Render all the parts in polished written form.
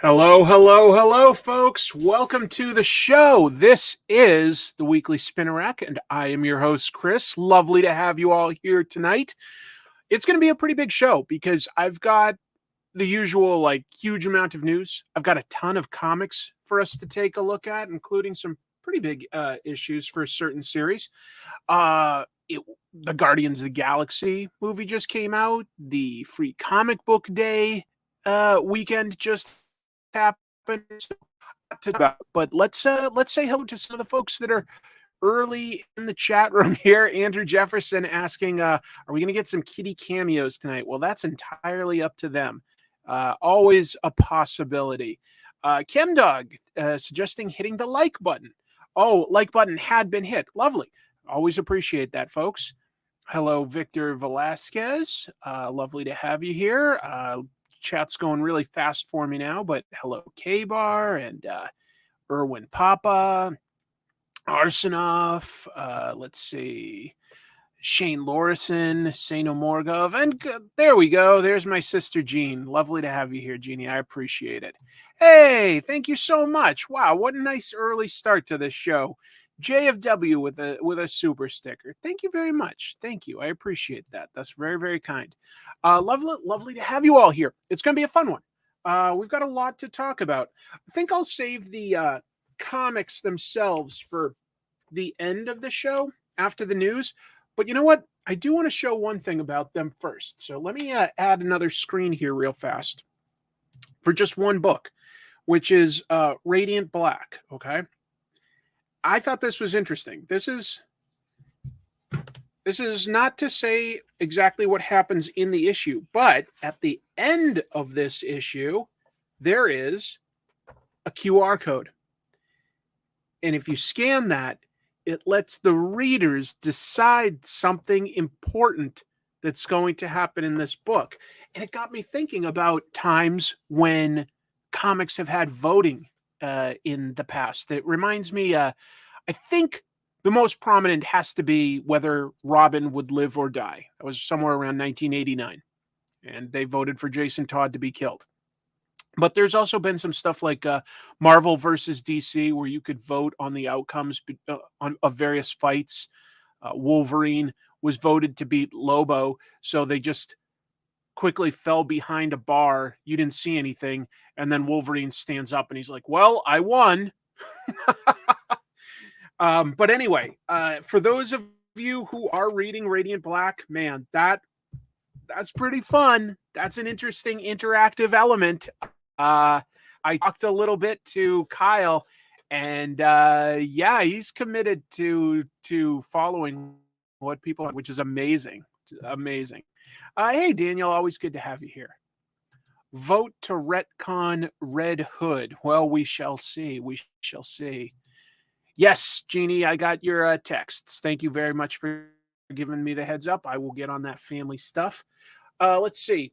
Hello, hello, hello, folks. Welcome to the show. This is the Weekly Spinnerack, and I am your host, Chris. Lovely to have you all here tonight. It's going to be a pretty big show because I've got the usual, huge amount of news. I've got a ton of comics for us to take a look at, including some pretty big issues for a certain series. The Guardians of the Galaxy movie just came out. The Free Comic Book Day weekend just happened. But let's say hello to some of the folks that are early in the chat room here. Andrew Jefferson asking, are we going to get some kitty cameos tonight? Well, that's entirely up to them. Always a possibility. Chemdog suggesting hitting the like button. Oh, like button had been hit. Lovely. Always appreciate that, folks. Hello, Victor Velasquez. Lovely to have you here. Chat's going really fast for me now, but hello, K-Bar and Erwin Papa, Arsenoff, let's see, Shane Lorison, Sano Morgov, and there we go. There's my sister, Jean. Lovely to have you here, Jeannie. I appreciate it. Hey, thank you so much. Wow, what a nice early start to this show. JFW with a super sticker. Thank you very much. Thank you. I appreciate that. That's very, very kind. Lovely to have you all here. It's going to be a fun one. We've got a lot to talk about. I think I'll save the comics themselves for the end of the show after the news. But you know what? I do want to show one thing about them first. So let me add another screen here real fast for just one book, which is Radiant Black. Okay. I thought this was interesting. This is not to say exactly what happens in the issue, but at the end of this issue, there is a QR code. And if you scan that, it lets the readers decide something important that's going to happen in this book. And it got me thinking about times when comics have had voting in the past. It reminds me, I think the most prominent has to be whether Robin would live or die. That was somewhere around 1989. And they voted for Jason Todd to be killed. But there's also been some stuff like Marvel versus DC, where you could vote on the outcomes of various fights. Wolverine was voted to beat Lobo, so they just quickly fell behind a bar. You didn't see anything. And then Wolverine stands up and he's like, well, I won. But anyway, for those of you who are reading Radiant Black, man, that's pretty fun. That's an interesting interactive element. I talked a little bit to Kyle, and yeah, he's committed to following what people, which is amazing. Amazing. Hey, Daniel, always good to have you here. Vote to retcon Red Hood. Well, we shall see. We shall see. Yes, Jeannie, I got your texts. Thank you very much for giving me the heads up. I will get on that family stuff. Let's see.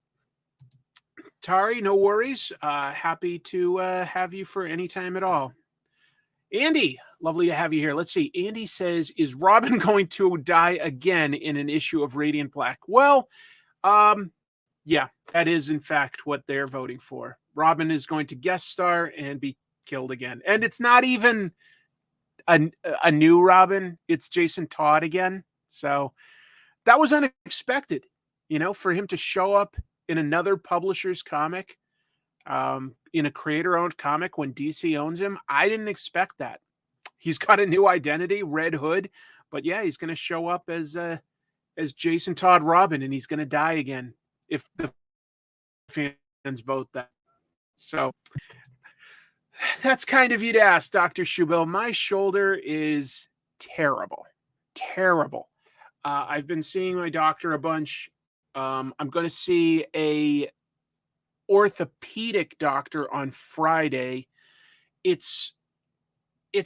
Tari, no worries. Happy to have you for any time at all. Andy, lovely to have you here. Let's see. Andy says, is Robin going to die again in an issue of Radiant Black? Well, yeah, that is in fact what they're voting for. Robin is going to guest star and be killed again. And it's not even a new Robin. It's Jason Todd again. So that was unexpected, for him to show up in another publisher's comic, in a creator-owned comic when DC owns him. I didn't expect that. He's got a new identity, Red Hood, but yeah, he's going to show up as Jason Todd Robin, and he's going to die again if the fans vote that. So that's kind of you to ask, Dr. Shubil. My shoulder is terrible. Terrible. I've been seeing my doctor a bunch. I'm going to see a orthopedic doctor on Friday. It's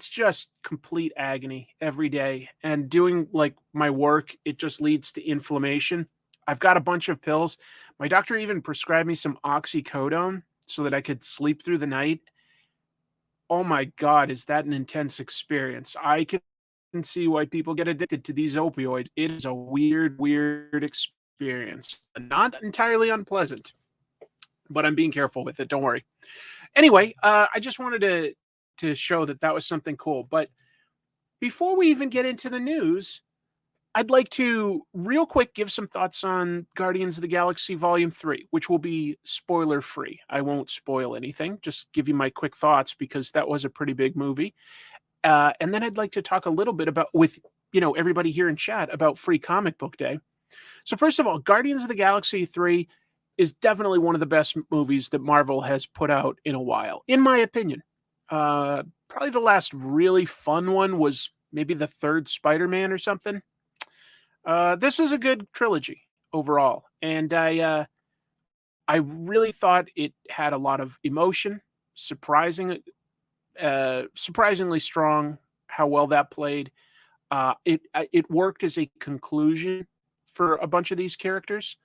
just complete agony every day. And doing my work, it just leads to inflammation. I've got a bunch of pills. My doctor even prescribed me some oxycodone so that I could sleep through the night. Oh my God, is that an intense experience? I can see why people get addicted to these opioids. It is a weird experience. Not entirely unpleasant. but I'm being careful with it. Don't worry. Anyway, I just wanted to show that was something cool. But before we even get into the news, I'd like to real quick give some thoughts on Guardians of the Galaxy Volume 3, which will be spoiler free. I won't spoil anything, just give you my quick thoughts because that was a pretty big movie. And then I'd like to talk a little bit about, with everybody here in chat, about Free Comic Book Day. So first of all, Guardians of the Galaxy 3 is definitely one of the best movies that Marvel has put out in a while, in my opinion. Probably the last really fun one was maybe the third Spider-Man or something. This is a good trilogy overall, and I really thought it had a lot of emotion, surprisingly strong. How well that played. It worked as a conclusion for a bunch of these characters.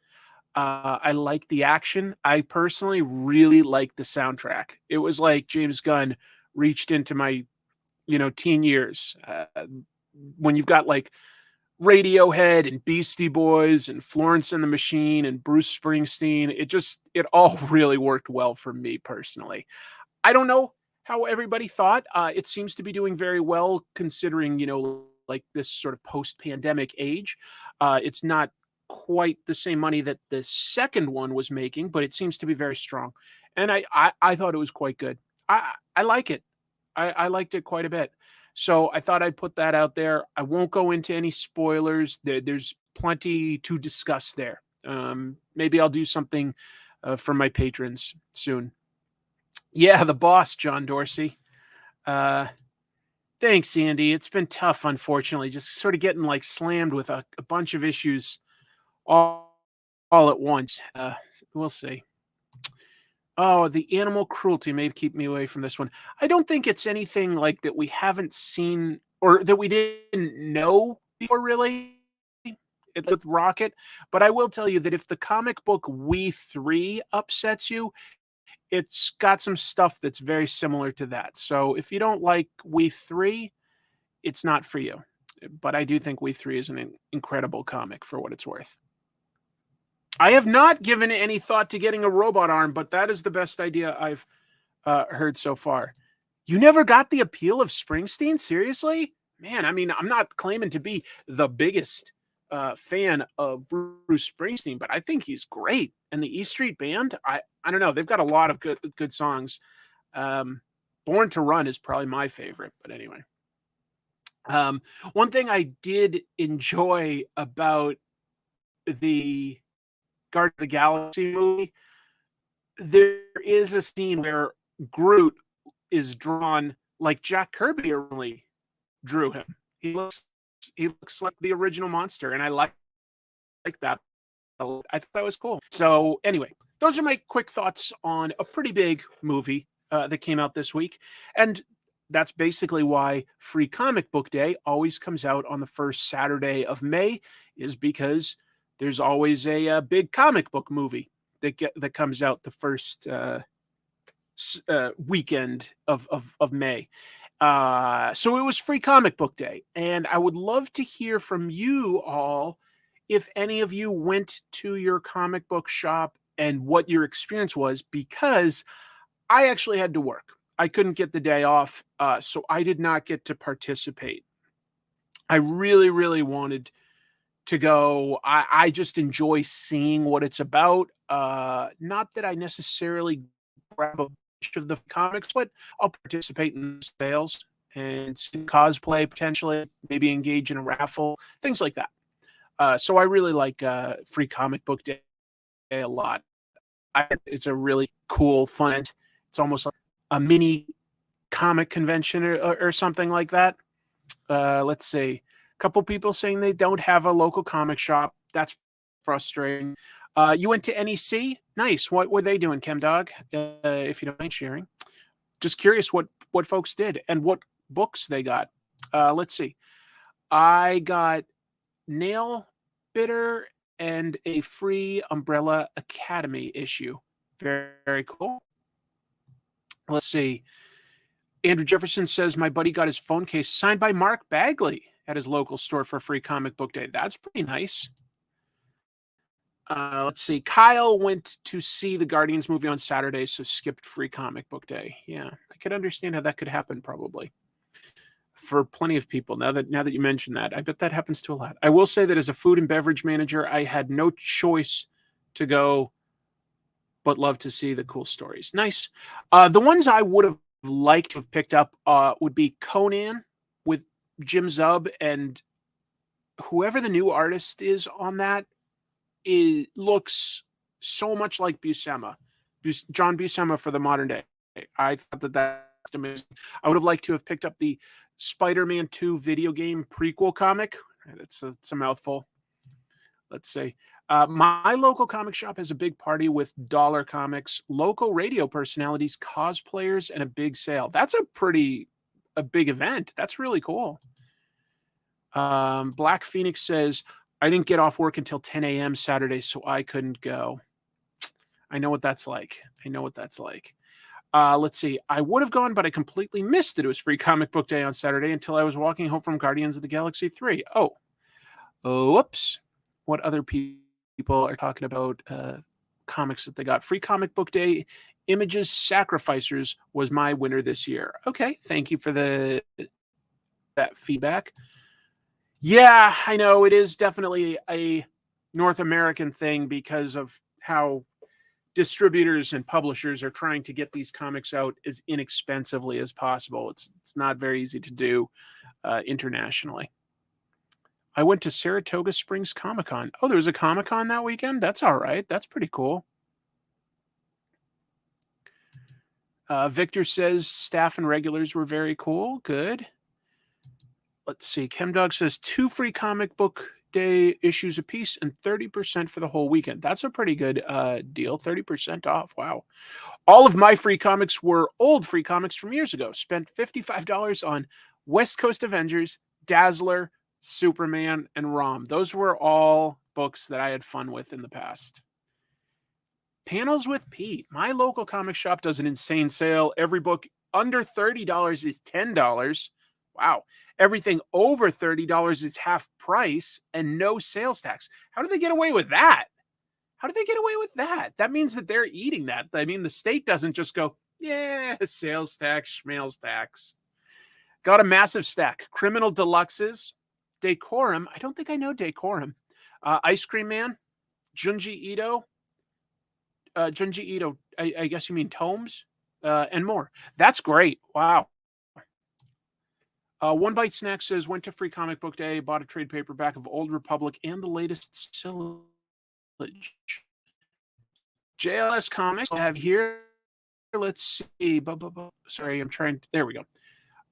I like the action. I personally really like the soundtrack. It was like James Gunn reached into my, teen years. When you've got like Radiohead and Beastie Boys and Florence and the Machine and Bruce Springsteen, it all really worked well for me personally. I don't know how everybody thought. It seems to be doing very well considering, like this sort of post-pandemic age. It's not quite the same money that the second one was making, but it seems to be very strong. And I thought it was quite good. I like it. I liked it quite a bit. So I thought I'd put that out there. I won't go into any spoilers. There's plenty to discuss there. Maybe I'll do something for my patrons soon. Yeah, the boss, John Dorsey. Thanks, Andy. It's been tough, unfortunately, just sort of getting like slammed with a bunch of issues all at once. We'll see. Oh, the animal cruelty may keep me away from this one. I don't think it's anything like that we haven't seen or that we didn't know before, really, with Rocket. But I will tell you that if the comic book We 3 upsets you, it's got some stuff that's very similar to that. So if you don't like We 3, it's not for you. But I do think We 3 is an incredible comic for what it's worth. I have not given any thought to getting a robot arm, but that is the best idea I've heard so far. You never got the appeal of Springsteen? Seriously? Man, I mean, I'm not claiming to be the biggest fan of Bruce Springsteen, but I think he's great. And the E Street Band, I don't know. They've got a lot of good songs. Born to Run is probably my favorite, but anyway. One thing I did enjoy about the Guardians of the Galaxy movie, there is a scene where Groot is drawn like Jack Kirby originally drew him. He looks like the original monster, and I like that. I thought that was cool. So anyway, those are my quick thoughts on a pretty big movie that came out this week. And that's basically why Free Comic Book Day always comes out on the first Saturday of May, is because there's always a big comic book movie that comes out the first weekend of May. So it was Free Comic Book Day, and I would love to hear from you all if any of you went to your comic book shop and what your experience was, because I actually had to work. I couldn't get the day off, so I did not get to participate. I really, really wanted to go. I just enjoy seeing what it's about. Not that I necessarily grab a bunch of the comics, but I'll participate in sales and see cosplay, potentially, maybe engage in a raffle, things like that. So I really like Free Comic Book Day a lot. It's a really cool, fun. It's almost like a mini comic convention or something like that. Let's see. Couple people saying they don't have a local comic shop. That's frustrating. You went to NEC? Nice. What were they doing, ChemDog? If you don't mind sharing. Just curious what folks did and what books they got. Let's see. I got Nail Bitter and a free Umbrella Academy issue. Very, very cool. Let's see. Andrew Jefferson says, my buddy got his phone case signed by Mark Bagley at his local store for Free Comic Book Day. That's pretty nice. Let's see. Kyle went to see the Guardians movie on Saturday, so skipped Free Comic Book Day. Yeah, I could understand how that could happen, probably, for plenty of people. Now that you mention that, I bet that happens to a lot. I will say that as a food and beverage manager, I had no choice to go, but love to see the cool stories. Nice. The ones I would have liked to have picked up would be Conan with Jim Zub, and whoever the new artist is on that. It looks so much like Buscema, John Buscema for the modern day. I thought that that's amazing. I would have liked to have picked up the Spider-Man 2 video game prequel comic. It's a mouthful. Let's see. My local comic shop has a big party with dollar comics, local radio personalities, cosplayers, and a big sale. That's a big event. That's really cool. Black Phoenix says, I didn't get off work until 10 a.m. Saturday, so I couldn't go. I know what that's like. Let's see. I would have gone, but I completely missed that it was Free Comic Book Day on Saturday until I was walking home from Guardians of the Galaxy 3. Oh, whoops. What other people are talking about comics that they got? Free Comic Book Day, Images Sacrificers was my winner this year. Okay, thank you for that feedback. Yeah, I know it is definitely a North American thing because of how distributors and publishers are trying to get these comics out as inexpensively as possible. It's not very easy to do internationally. I went to Saratoga Springs Comic-Con. Oh, there was a Comic-Con that weekend? That's all right. That's pretty cool. Victor says staff and regulars were very cool. Good. Let's see. ChemDog says 2 Free Comic Book Day issues a piece and 30% for the whole weekend. That's a pretty good deal. 30% off. Wow. All of my free comics were old free comics from years ago. Spent $55 on West Coast Avengers, Dazzler, Superman, and ROM. Those were all books that I had fun with in the past. Panels with Pete. My local comic shop does an insane sale. Every book under $30 is $10. Wow. Everything over $30 is half price and no sales tax. How do they get away with that? That means that they're eating that. I mean, the state doesn't just go, yeah, sales tax, schmales tax. Got a massive stack. Criminal Deluxes, Decorum. I don't think I know Decorum. Ice Cream Man, Junji Ito. I guess you mean tomes, and more. That's great. Wow. One Bite Snack says, went to Free Comic Book Day, bought a trade paperback of Old Republic and the latest Sillage. JLS Comics I have here. Let's see. Sorry, I'm trying. There we go.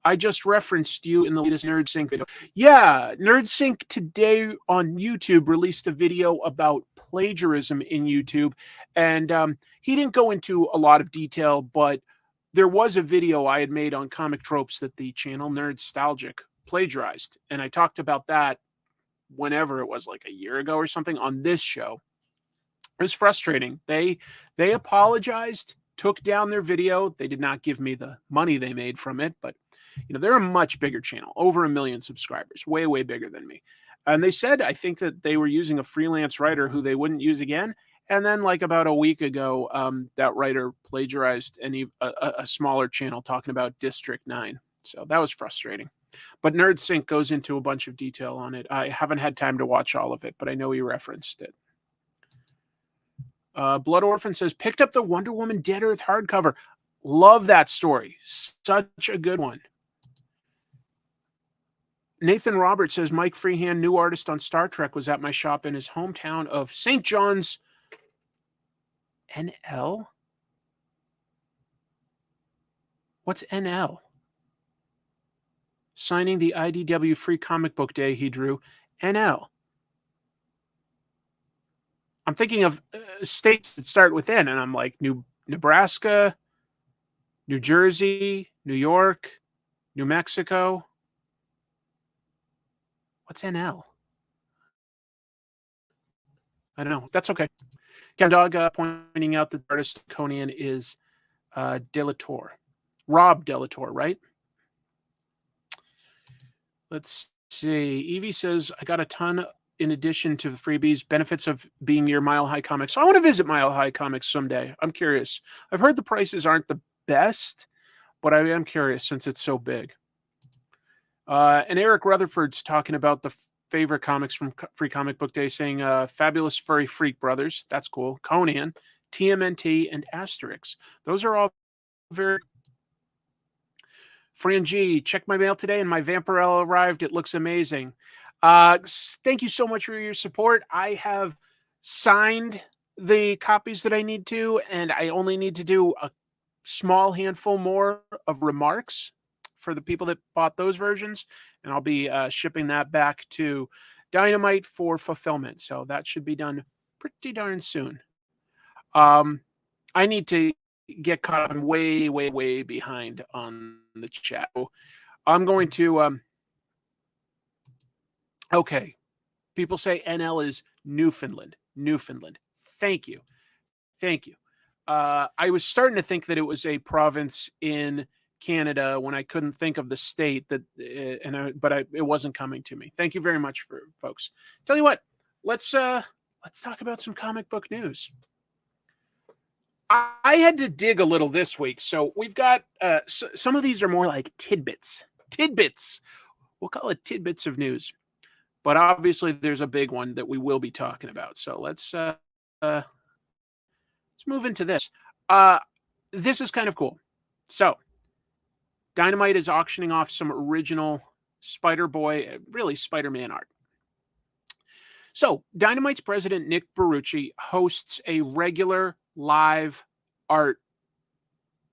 I just referenced you in the latest Nerd Sync video. Yeah, Nerd Sync today on YouTube released a video about plagiarism in YouTube. And he didn't go into a lot of detail, but there was a video I had made on comic tropes that the channel Nerdstalgic plagiarized. And I talked about that whenever it was, like a year ago or something, on this show. It was frustrating. They apologized, took down their video. They did not give me the money they made from it, but they're a much bigger channel, over 1 million subscribers, way, way bigger than me. And they said, I think that they were using a freelance writer who they wouldn't use again. And then, like about a week ago, that writer plagiarized a smaller channel talking about District 9. So that was frustrating. But Nerd Sync goes into a bunch of detail on it. I haven't had time to watch all of it, but I know he referenced it. Blood Orphan says, picked up the Wonder Woman Dead Earth hardcover. Love that story. Such a good one. Nathan Roberts says, Mike Freehand, new artist on Star Trek, was at my shop in his hometown of St. John's, NL? What's NL? Signing the IDW Free Comic Book Day he drew. NL. I'm thinking of states that start with N, and I'm like Nebraska, New Jersey, New York, New Mexico. What's NL? I don't know. That's okay. ChemDog pointing out that the artist Conan is Delator. Rob Delator, right? Let's see. Evie says, I got a ton in addition to the freebies, benefits of being near Mile High Comics. So I want to visit Mile High Comics someday. I'm curious. I've heard the prices aren't the best, but I am curious since it's so big. And Eric Rutherford's talking about the favorite comics from Free Comic Book Day, saying Fabulous Furry Freak Brothers. That's cool. Conan, TMNT, and Asterix. Those are all very... Fran G, check my mail today and my Vampirella arrived. It looks amazing. Thank you so much for your support. I have signed the copies that I need to, and I only need to do a small handful more of remarks for the people that bought those versions, and I'll be shipping that back to Dynamite for fulfillment. So that should be done pretty darn soon. I need to get caught up. I'm way, way, way behind on the chat. I'm going to... Okay. People say NL is Newfoundland. Newfoundland. Thank you. Thank you. I was starting to think that it was a province in Canada when I couldn't think of the state that, it wasn't coming to me. Thank you very much, for folks. Tell you what, let's talk about some comic book news. I had to dig a little this week, so we've got some of these are more like tidbits. Tidbits. We'll call it tidbits of news, but obviously there's a big one that we will be talking about. So let's move into this. This is kind of cool. So Dynamite is auctioning off some original Spider-Boy, really Spider-Man art. So Dynamite's president, Nick Barucci, hosts a regular live art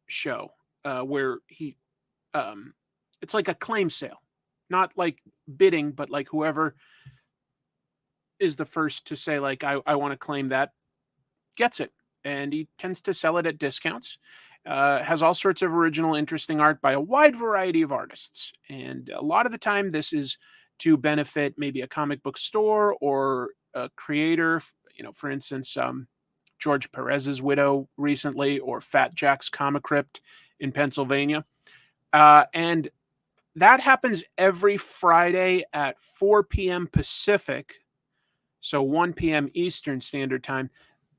show where he, it's like a claim sale, not like bidding, but like whoever is the first to say, like, I want to claim that gets it. And he tends to sell it at discounts. Has all sorts of original, interesting art by a wide variety of artists. And a lot of the time, this is to benefit maybe a comic book store or a creator. You know, for instance, George Perez's widow recently, or Fat Jack's Comic Crypt in Pennsylvania. And that happens every Friday at 4 p.m. Pacific, so 1 p.m. Eastern Standard Time.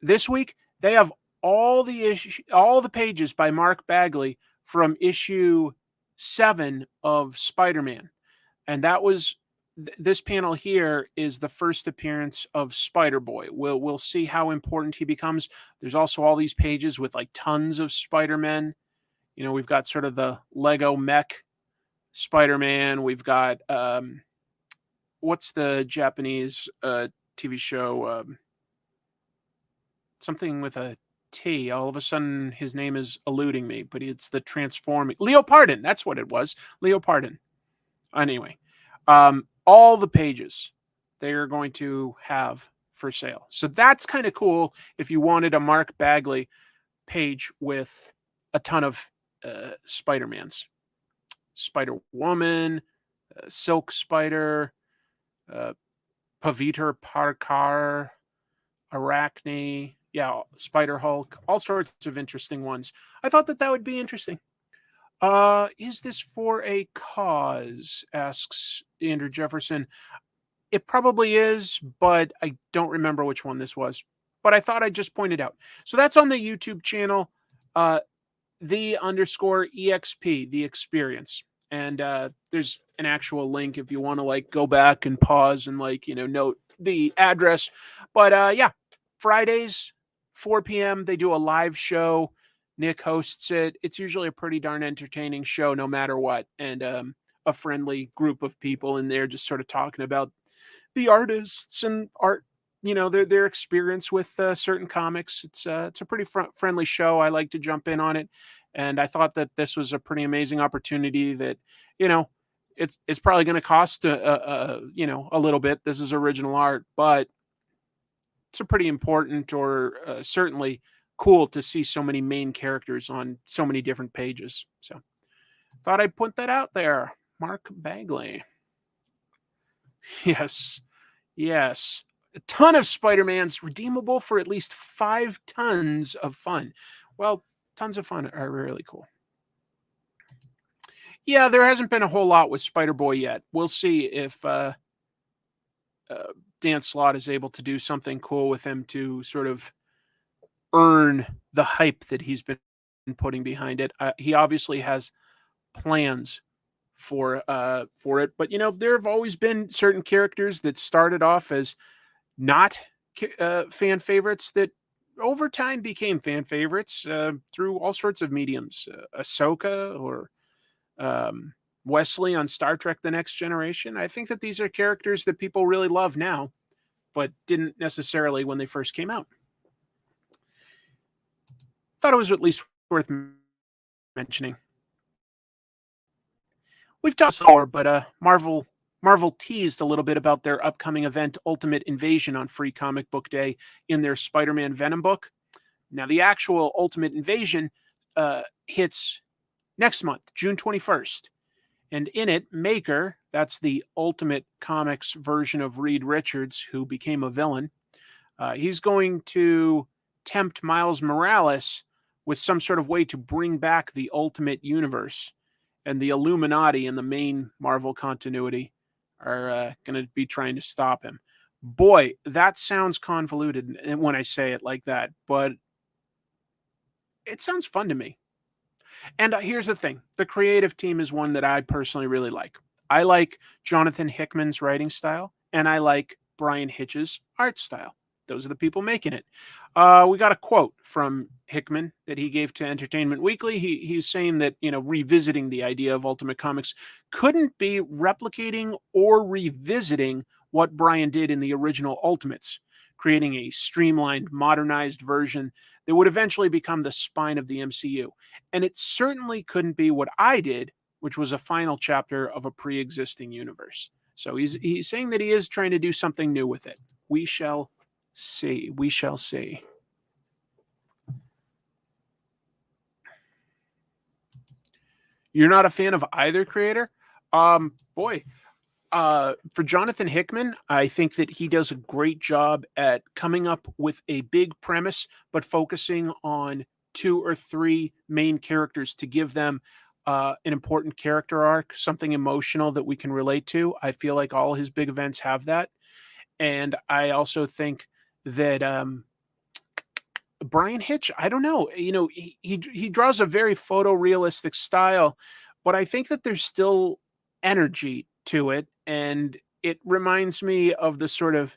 This week, they have all the pages by Mark Bagley from issue 7 of Spider-Man. And that was, this panel here is the first appearance of Spider-Boy. We'll see how important he becomes. There's also all these pages with like tons of Spider-Men. You know, we've got sort of the Lego mech Spider-Man. We've got, what's the Japanese TV show? Something with a T. All of a sudden, his name is eluding me, but it's the transforming... Leopardon, that's what it was. Leopardon. Anyway, all the pages they are going to have for sale. So that's kind of cool if you wanted a Mark Bagley page with a ton of Spider-Mans. Spider-Woman, Silk Spider, Paviter Parkar, Arachne, yeah, Spider-Hulk, all sorts of interesting ones. I thought that would be interesting. Is this for a cause? Asks Andrew Jefferson. It probably is, but I don't remember which one this was. But I thought I'd just point it out. So that's on the YouTube channel, _EXP, the experience. And there's an actual link if you want to like go back and pause and like, you know, note the address. But yeah, Fridays, 4 p.m., they do a live show. Nick hosts it. It's usually a pretty darn entertaining show no matter what. And a friendly group of people in there just sort of talking about the artists and art, you know, their experience with certain comics. It's a pretty friendly show. I like to jump in on it. And I thought that this was a pretty amazing opportunity that, you know, it's probably going to cost you know, a little bit. This is original art, but it's a pretty important, or certainly cool to see so many main characters on so many different pages. So thought I'd put that out there. Mark Bagley. Yes. Yes. A ton of Spider-Mans redeemable for at least 5 tons of fun. Well, tons of fun are really cool. Yeah, there hasn't been a whole lot with Spider-Boy yet. We'll see if Dan Slott is able to do something cool with him to sort of earn the hype that he's been putting behind it. He obviously has plans for it, but there have always been certain characters that started off as not fan favorites that over time became fan favorites through all sorts of mediums. Ahsoka or Wesley on Star Trek The Next Generation. I think that these are characters that people really love now, but didn't necessarily when they first came out. Thought it was at least worth mentioning. We've talked before, but Marvel teased a little bit about their upcoming event, Ultimate Invasion, on Free Comic Book Day in their Spider-Man Venom book. Now, the actual Ultimate Invasion hits next month, June 21st. And in it, Maker, that's the Ultimate Comics version of Reed Richards, who became a villain, he's going to tempt Miles Morales with some sort of way to bring back the Ultimate Universe. And the Illuminati in the main Marvel continuity are going to be trying to stop him. Boy, that sounds convoluted when I say it like that, but it sounds fun to me. And here's the thing. The creative team is one that I personally really like. I like Jonathan Hickman's writing style, and I like Brian Hitch's art style. Those are the people making it. We got a quote from Hickman that he gave to Entertainment Weekly. He's saying that, revisiting the idea of Ultimate Comics couldn't be replicating or revisiting what Brian did in the original Ultimates, creating a streamlined, modernized version that would eventually become the spine of the MCU. And it certainly couldn't be what I did, which was a final chapter of a pre-existing universe. So he's saying that he is trying to do something new with it. We shall see. We shall see. You're not a fan of either creator? For Jonathan Hickman, I think that he does a great job at coming up with a big premise, but focusing on 2 or 3 main characters to give them an important character arc, something emotional that we can relate to. I feel like all his big events have that. And I also think that Brian Hitch, I don't know, he draws a very photorealistic style, but I think that there's still energy to it, and it reminds me of the sort of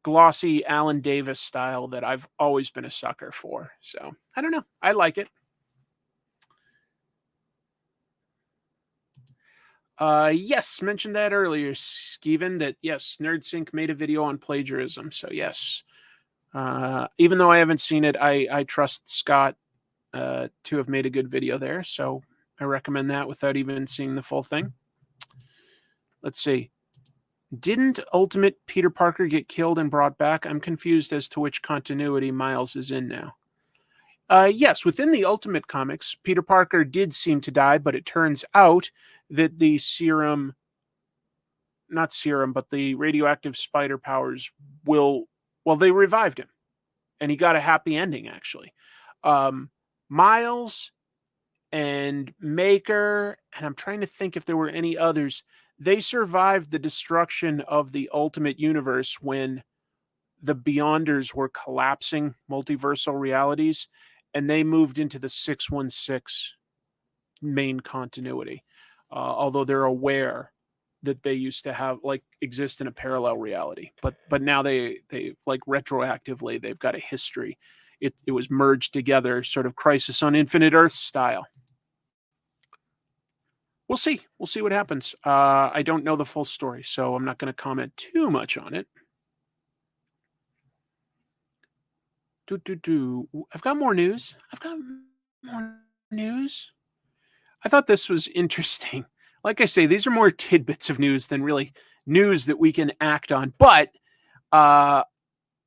glossy Alan Davis style that I've always been a sucker for. So I don't know, I like it. Yes, mentioned that earlier, Skeven, that yes, NerdSync made a video on plagiarism. So yes, even though I haven't seen it, I trust Scott to have made a good video there. So I recommend that without even seeing the full thing. Let's see. Didn't Ultimate Peter Parker get killed and brought back? I'm confused as to which continuity Miles is in now. Yes, within the Ultimate comics, Peter Parker did seem to die, but it turns out that the but the radioactive spider powers they revived him, and he got a happy ending, actually. Miles and Maker, and I'm trying to think if there were any others, they survived the destruction of the Ultimate Universe when the Beyonders were collapsing multiversal realities, and they moved into the 616 main continuity. Although they're aware that they used to exist in a parallel reality, but now they like retroactively they've got a history. It was merged together, sort of Crisis on Infinite Earth style. We'll see what happens. I don't know the full story, so I'm not going to comment too much on it. I've got more news. I thought this was interesting. Like I say, these are more tidbits of news than really news that we can act on. But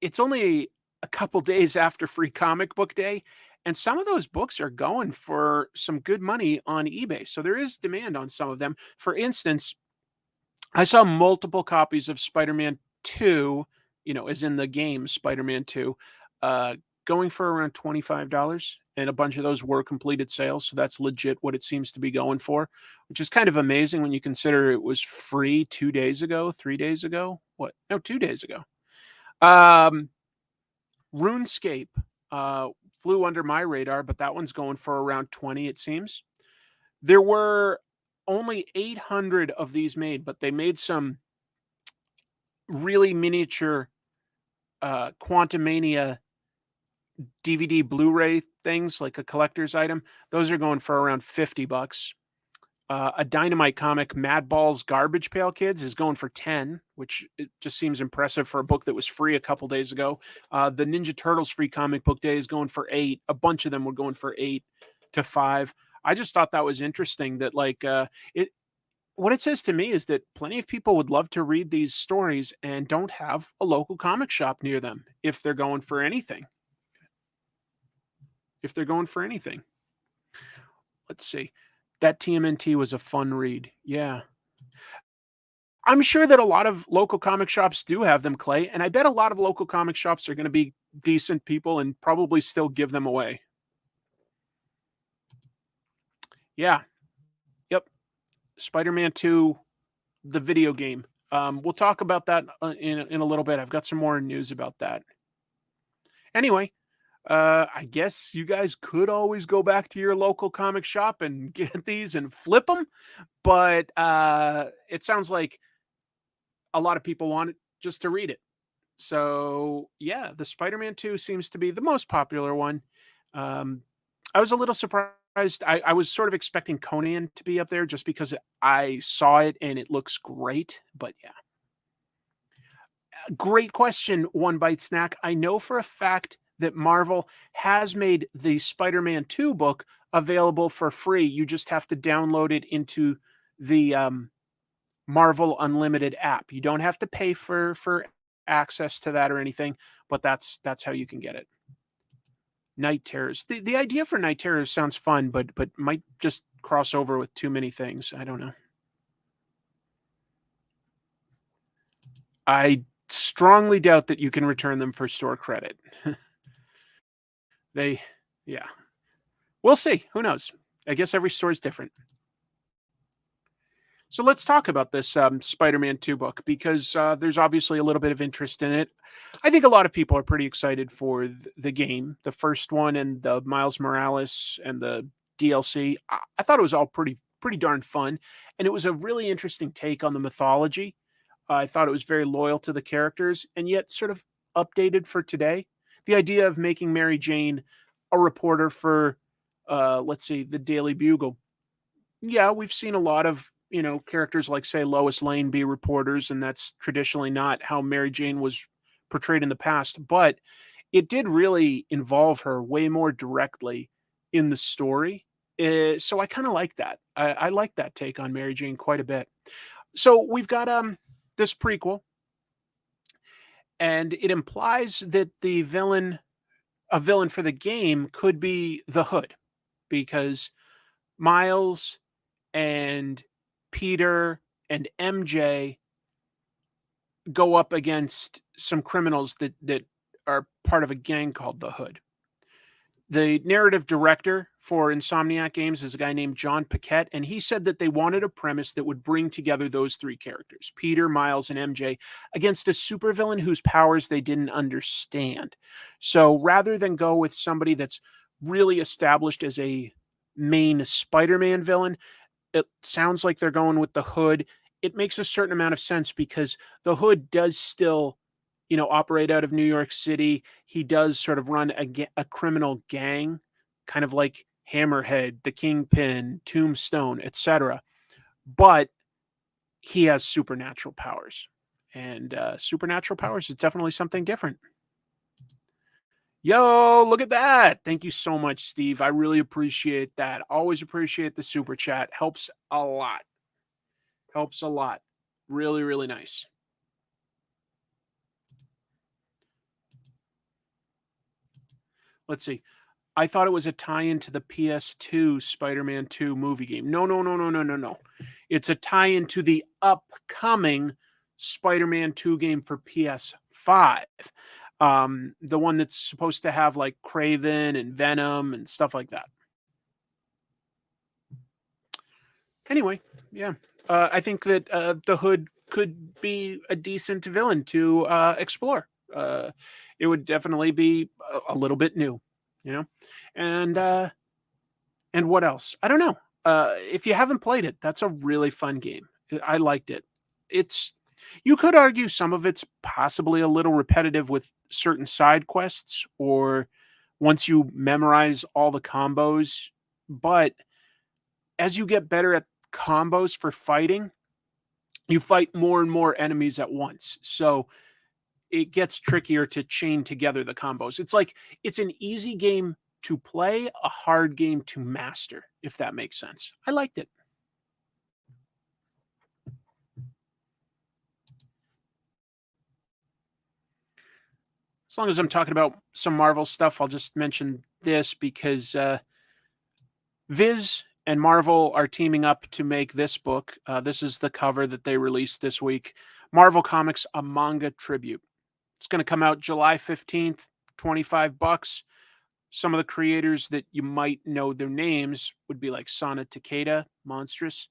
it's only a couple days after Free Comic Book Day, and some of those books are going for some good money on eBay. So there is demand on some of them. For instance, I saw multiple copies of Spider-Man 2, as in the game Spider-Man 2, going for around $25, and a bunch of those were completed sales, so that's legit what it seems to be going for, which is kind of amazing when you consider it was free 2 days ago, 3 days ago? What? No, 2 days ago. Um, RuneScape, flew under my radar, but that one's going for around 20, it seems. There were only 800 of these made, but they made some really miniature, Quantumania DVD Blu-ray things, like a collector's item. Those are going for around $50. A Dynamite comic, Madball's Garbage Pail Kids, is going for 10, which it just seems impressive for a book that was free a couple days ago. The Ninja Turtles free comic book day is going for 8. A bunch of them were going for 8 to 5. I just thought that was interesting that it what it says to me is that plenty of people would love to read these stories and don't have a local comic shop near them if they're going for anything. If they're going for anything. Let's see. That TMNT was a fun read. Yeah. I'm sure that a lot of local comic shops do have them, Clay, and I bet a lot of local comic shops are going to be decent people and probably still give them away. Yeah. Yep. Spider-Man 2, the video game. We'll talk about that in a little bit. I've got some more news about that. Anyway, I guess you guys could always go back to your local comic shop and get these and flip them, but it sounds like a lot of people want it just to read it. So yeah, the Spider-Man 2 seems to be the most popular one. I was a little surprised. I was sort of expecting Conan to be up there just because I saw it and it looks great. But yeah. Great question, One Bite Snack. I know for a fact that Marvel has made the Spider-Man 2 book available for free. You just have to download it into the Marvel Unlimited app. You don't have to pay for access to that or anything, but that's how you can get it. Night Terrors. The idea for Night Terrors sounds fun, but might just cross over with too many things. I don't know. I strongly doubt that you can return them for store credit. Yeah. We'll see. Who knows? I guess every store is different. So let's talk about this Spider-Man 2 book because there's obviously a little bit of interest in it. I think a lot of people are pretty excited for the game, the first one and the Miles Morales and the DLC. I thought it was all pretty darn fun, and it was a really interesting take on the mythology. I thought it was very loyal to the characters and yet sort of updated for today. The idea of making Mary Jane a reporter for, let's see, the Daily Bugle. Yeah, we've seen a lot of characters like, say, Lois Lane be reporters, and that's traditionally not how Mary Jane was portrayed in the past, but it did really involve her way more directly in the story. So I kind of like that. I like that take on Mary Jane quite a bit. So we've got this prequel, and it implies that a villain for the game could be the Hood, because Miles and Peter and MJ go up against some criminals that are part of a gang called the Hood. The narrative director for Insomniac Games is a guy named John Paquette, and he said that they wanted a premise that would bring together those three characters, Peter, Miles, and MJ, against a supervillain whose powers they didn't understand. So rather than go with somebody that's really established as a main Spider-Man villain, it sounds like they're going with the Hood. It makes a certain amount of sense because the Hood does still, operate out of New York City. He does sort of run a criminal gang, kind of like Hammerhead, the Kingpin, Tombstone, etc. But he has supernatural powers, and supernatural powers is definitely something different. Yo, look at that. Thank you so much, Steve. I really appreciate that. Always appreciate the super chat. Helps a lot. Helps a lot. Really, really nice. Let's see. I thought it was a tie-in to the PS2 Spider-Man 2 movie game. No. It's a tie-in to the upcoming Spider-Man 2 game for PS5. The one that's supposed to have like Craven and Venom and stuff like that. Anyway, yeah. I think that the Hood could be a decent villain to explore. It would definitely be a little bit new, you know? And and what else? I don't know. If you haven't played it, that's a really fun game. I liked it. It's You could argue some of it's possibly a little repetitive with certain side quests or once you memorize all the combos, but as you get better at combos for fighting, you fight more and more enemies at once. So it gets trickier to chain together the combos. It's like it's an easy game to play, a hard game to master, if that makes sense. I liked it. As long as I'm talking about some Marvel stuff, I'll just mention this because Viz and Marvel are teaming up to make this book. This is the cover that they released this week. Marvel Comics, a manga tribute. It's going to come out July 15th, $25. Some of the creators that you might know their names would be like Sana Takeda, Monstrous,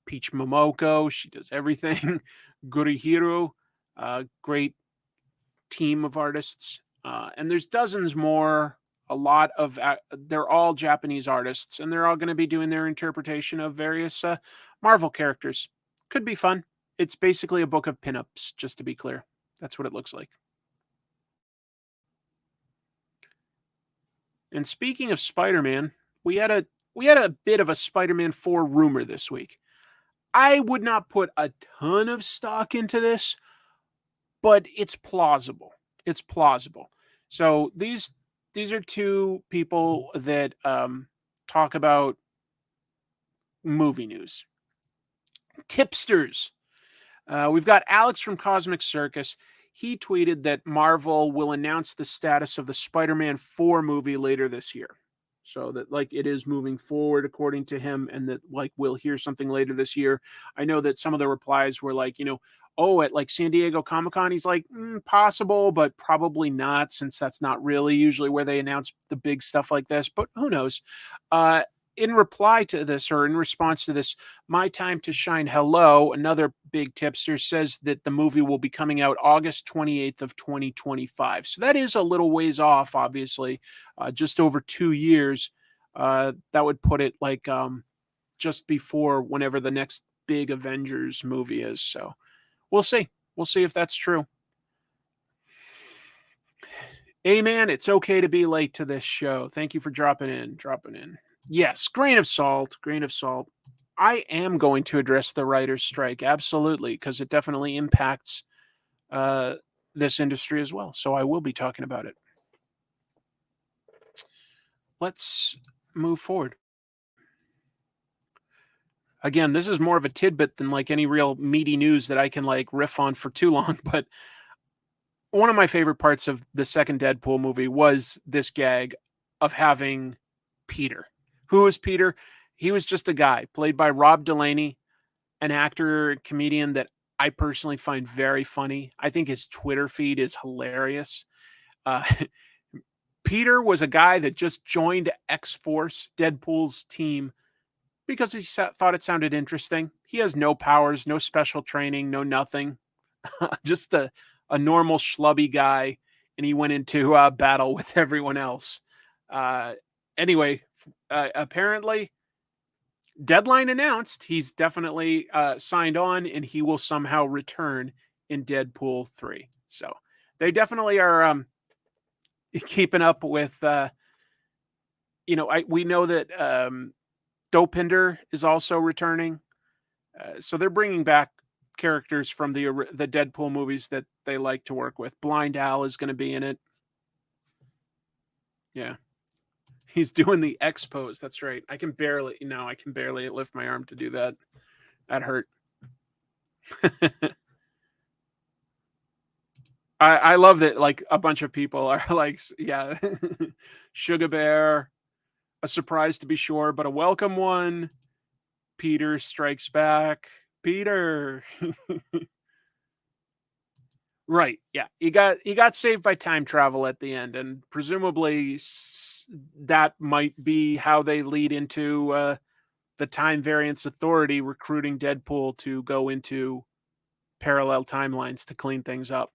Peach Momoko, she does everything, Gurihiro, great team of artists. And there's dozens more, a lot of, they're all Japanese artists, and they're all going to be doing their interpretation of various Marvel characters. Could be fun. It's basically a book of pinups, just to be clear. That's what it looks like. And speaking of Spider-Man, we had a bit of a Spider-Man 4 rumor this week. I would not put a ton of stock into this, but it's plausible. It's plausible. So these are two people that talk about movie news. Tipsters. We've got Alex from Cosmic Circus. He tweeted that Marvel will announce the status of the Spider-Man 4 movie later this year. So that like it is moving forward according to him, and that like we'll hear something later this year. I know that some of the replies were like, oh, at like San Diego Comic-Con, he's like, possible, but probably not, since that's not really usually where they announce the big stuff like this, but who knows? In reply to this, or in response to this, My Time to Shine Hello, another big tipster, says that the movie will be coming out August 28th of 2025. So that is a little ways off, obviously, just over 2 years. That would put it like just before whenever the next big Avengers movie is. So we'll see. We'll see if that's true. Hey, man, it's okay to be late to this show. Thank you for dropping in. Yes, grain of salt, grain of salt. I am going to address the writer's strike, absolutely, because it definitely impacts this industry as well. So I will be talking about it. Let's move forward. Again, this is more of a tidbit than like any real meaty news that I can like riff on for too long, but one of my favorite parts of the second Deadpool movie was this gag of having Peter. Who was Peter? He was just a guy played by Rob Delaney, an actor, comedian that I personally find very funny. I think his Twitter feed is hilarious. Uh, Peter was a guy that just joined X-Force, Deadpool's team, because he thought it sounded interesting. He has no powers, no special training, no nothing. Just a normal schlubby guy, and he went into battle with everyone else. Anyway, apparently, Deadline announced he's definitely signed on, and he will somehow return in Deadpool 3. So they definitely are keeping up with, we know that Dopinder is also returning. So they're bringing back characters from the Deadpool movies that they like to work with. Blind Al is going to be in it. Yeah. He's doing the X pose. That's right. I can barely lift my arm to do that. That hurt. I love that like a bunch of people are like, yeah, Sugar Bear, a surprise to be sure, but a welcome one. Peter strikes back. Peter. Right. Yeah. He got saved by time travel at the end, and presumably that might be how they lead into the Time Variance Authority recruiting Deadpool to go into parallel timelines to clean things up.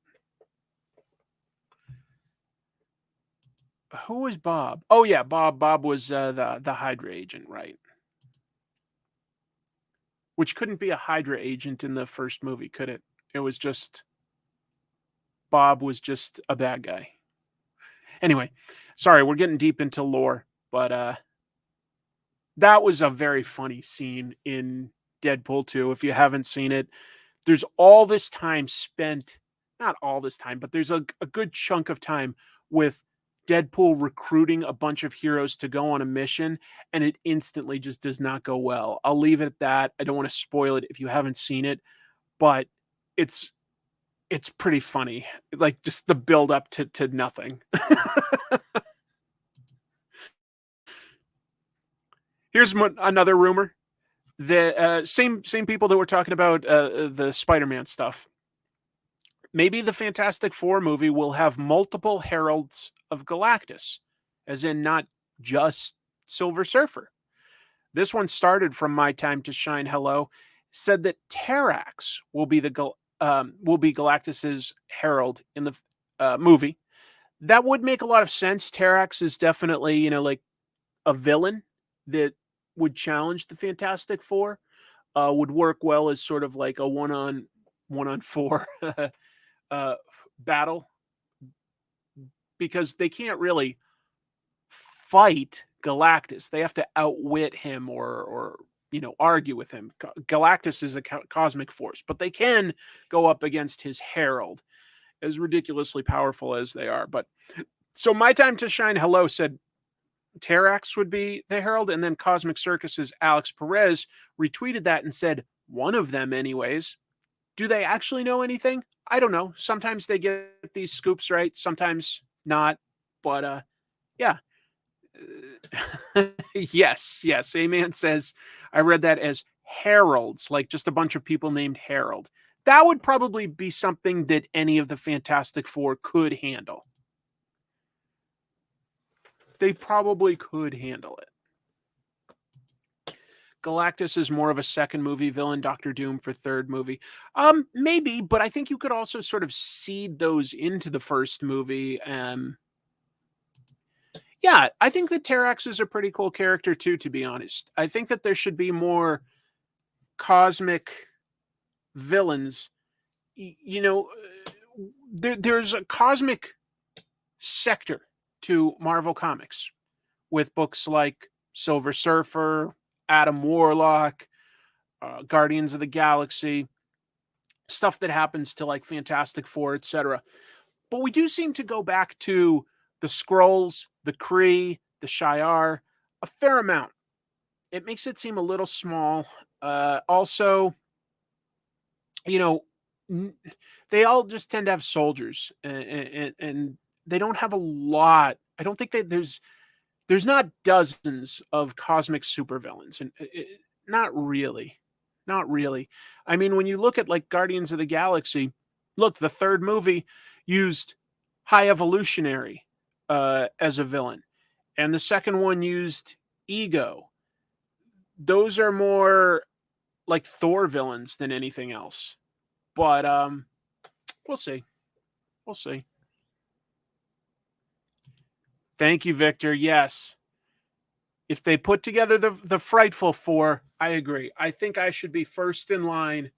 Who was Bob? Oh yeah, Bob. Bob was the Hydra agent, right? Which couldn't be a Hydra agent in the first movie, could it? It was just Bob was just a bad guy. Anyway, sorry, we're getting deep into lore, but that was a very funny scene in Deadpool 2. If you haven't seen it, there's all this time spent, not all this time, but there's a good chunk of time with Deadpool recruiting a bunch of heroes to go on a mission, and it instantly just does not go well. I'll leave it at that. I don't want to spoil it if you haven't seen it, but it's pretty funny. Like just the build up to nothing. Here's another rumor. The same people that were talking about the Spider-Man stuff. Maybe the Fantastic Four movie will have multiple heralds of Galactus, as in not just Silver Surfer. This one started from My Time to Shine Hello, said that Terrax will be Galactus's herald in the movie. That would make a lot of sense. Terrax is definitely, like a villain that would challenge the Fantastic Four. Would work well as sort of like a one on four battle, because they can't really fight Galactus. They have to outwit him or argue with him. Galactus is a cosmic force, but they can go up against his herald, as ridiculously powerful as they are. But so My Time to Shine Hello said Terrax would be the herald, and then Cosmic Circus's Alex Perez retweeted that and said, one of them anyways. Do they actually know anything? I don't know. Sometimes they get these scoops right, sometimes not. But yeah. Yes. A-Man says, I read that as heralds, like just a bunch of people named Harold. That would probably be something that any of the Fantastic Four could handle. They probably could handle it. Galactus is more of a second movie villain, Doctor Doom for third movie. Maybe, but I think you could also sort of seed those into the first movie. Yeah, I think that Terrax is a pretty cool character too, to be honest. I think that there should be more cosmic villains. There's a cosmic sector to Marvel Comics with books like Silver Surfer, Adam Warlock, Guardians of the Galaxy, stuff that happens to like Fantastic Four, etc. But we do seem to go back to the Skrulls, the Kree, the Shi'ar, a fair amount. It makes it seem a little small. Also, they all just tend to have soldiers, and they don't have a lot. I don't think that there's not dozens of cosmic supervillains, and not really. Not really. I mean, when you look at like Guardians of the Galaxy, look, the third movie used High Evolutionary as a villain, and the second one used Ego. Those are more like Thor villains than anything else. But we'll see. We'll see. Thank you, Victor. Yes. If they put together the Frightful Four, I agree. I think I should be first in line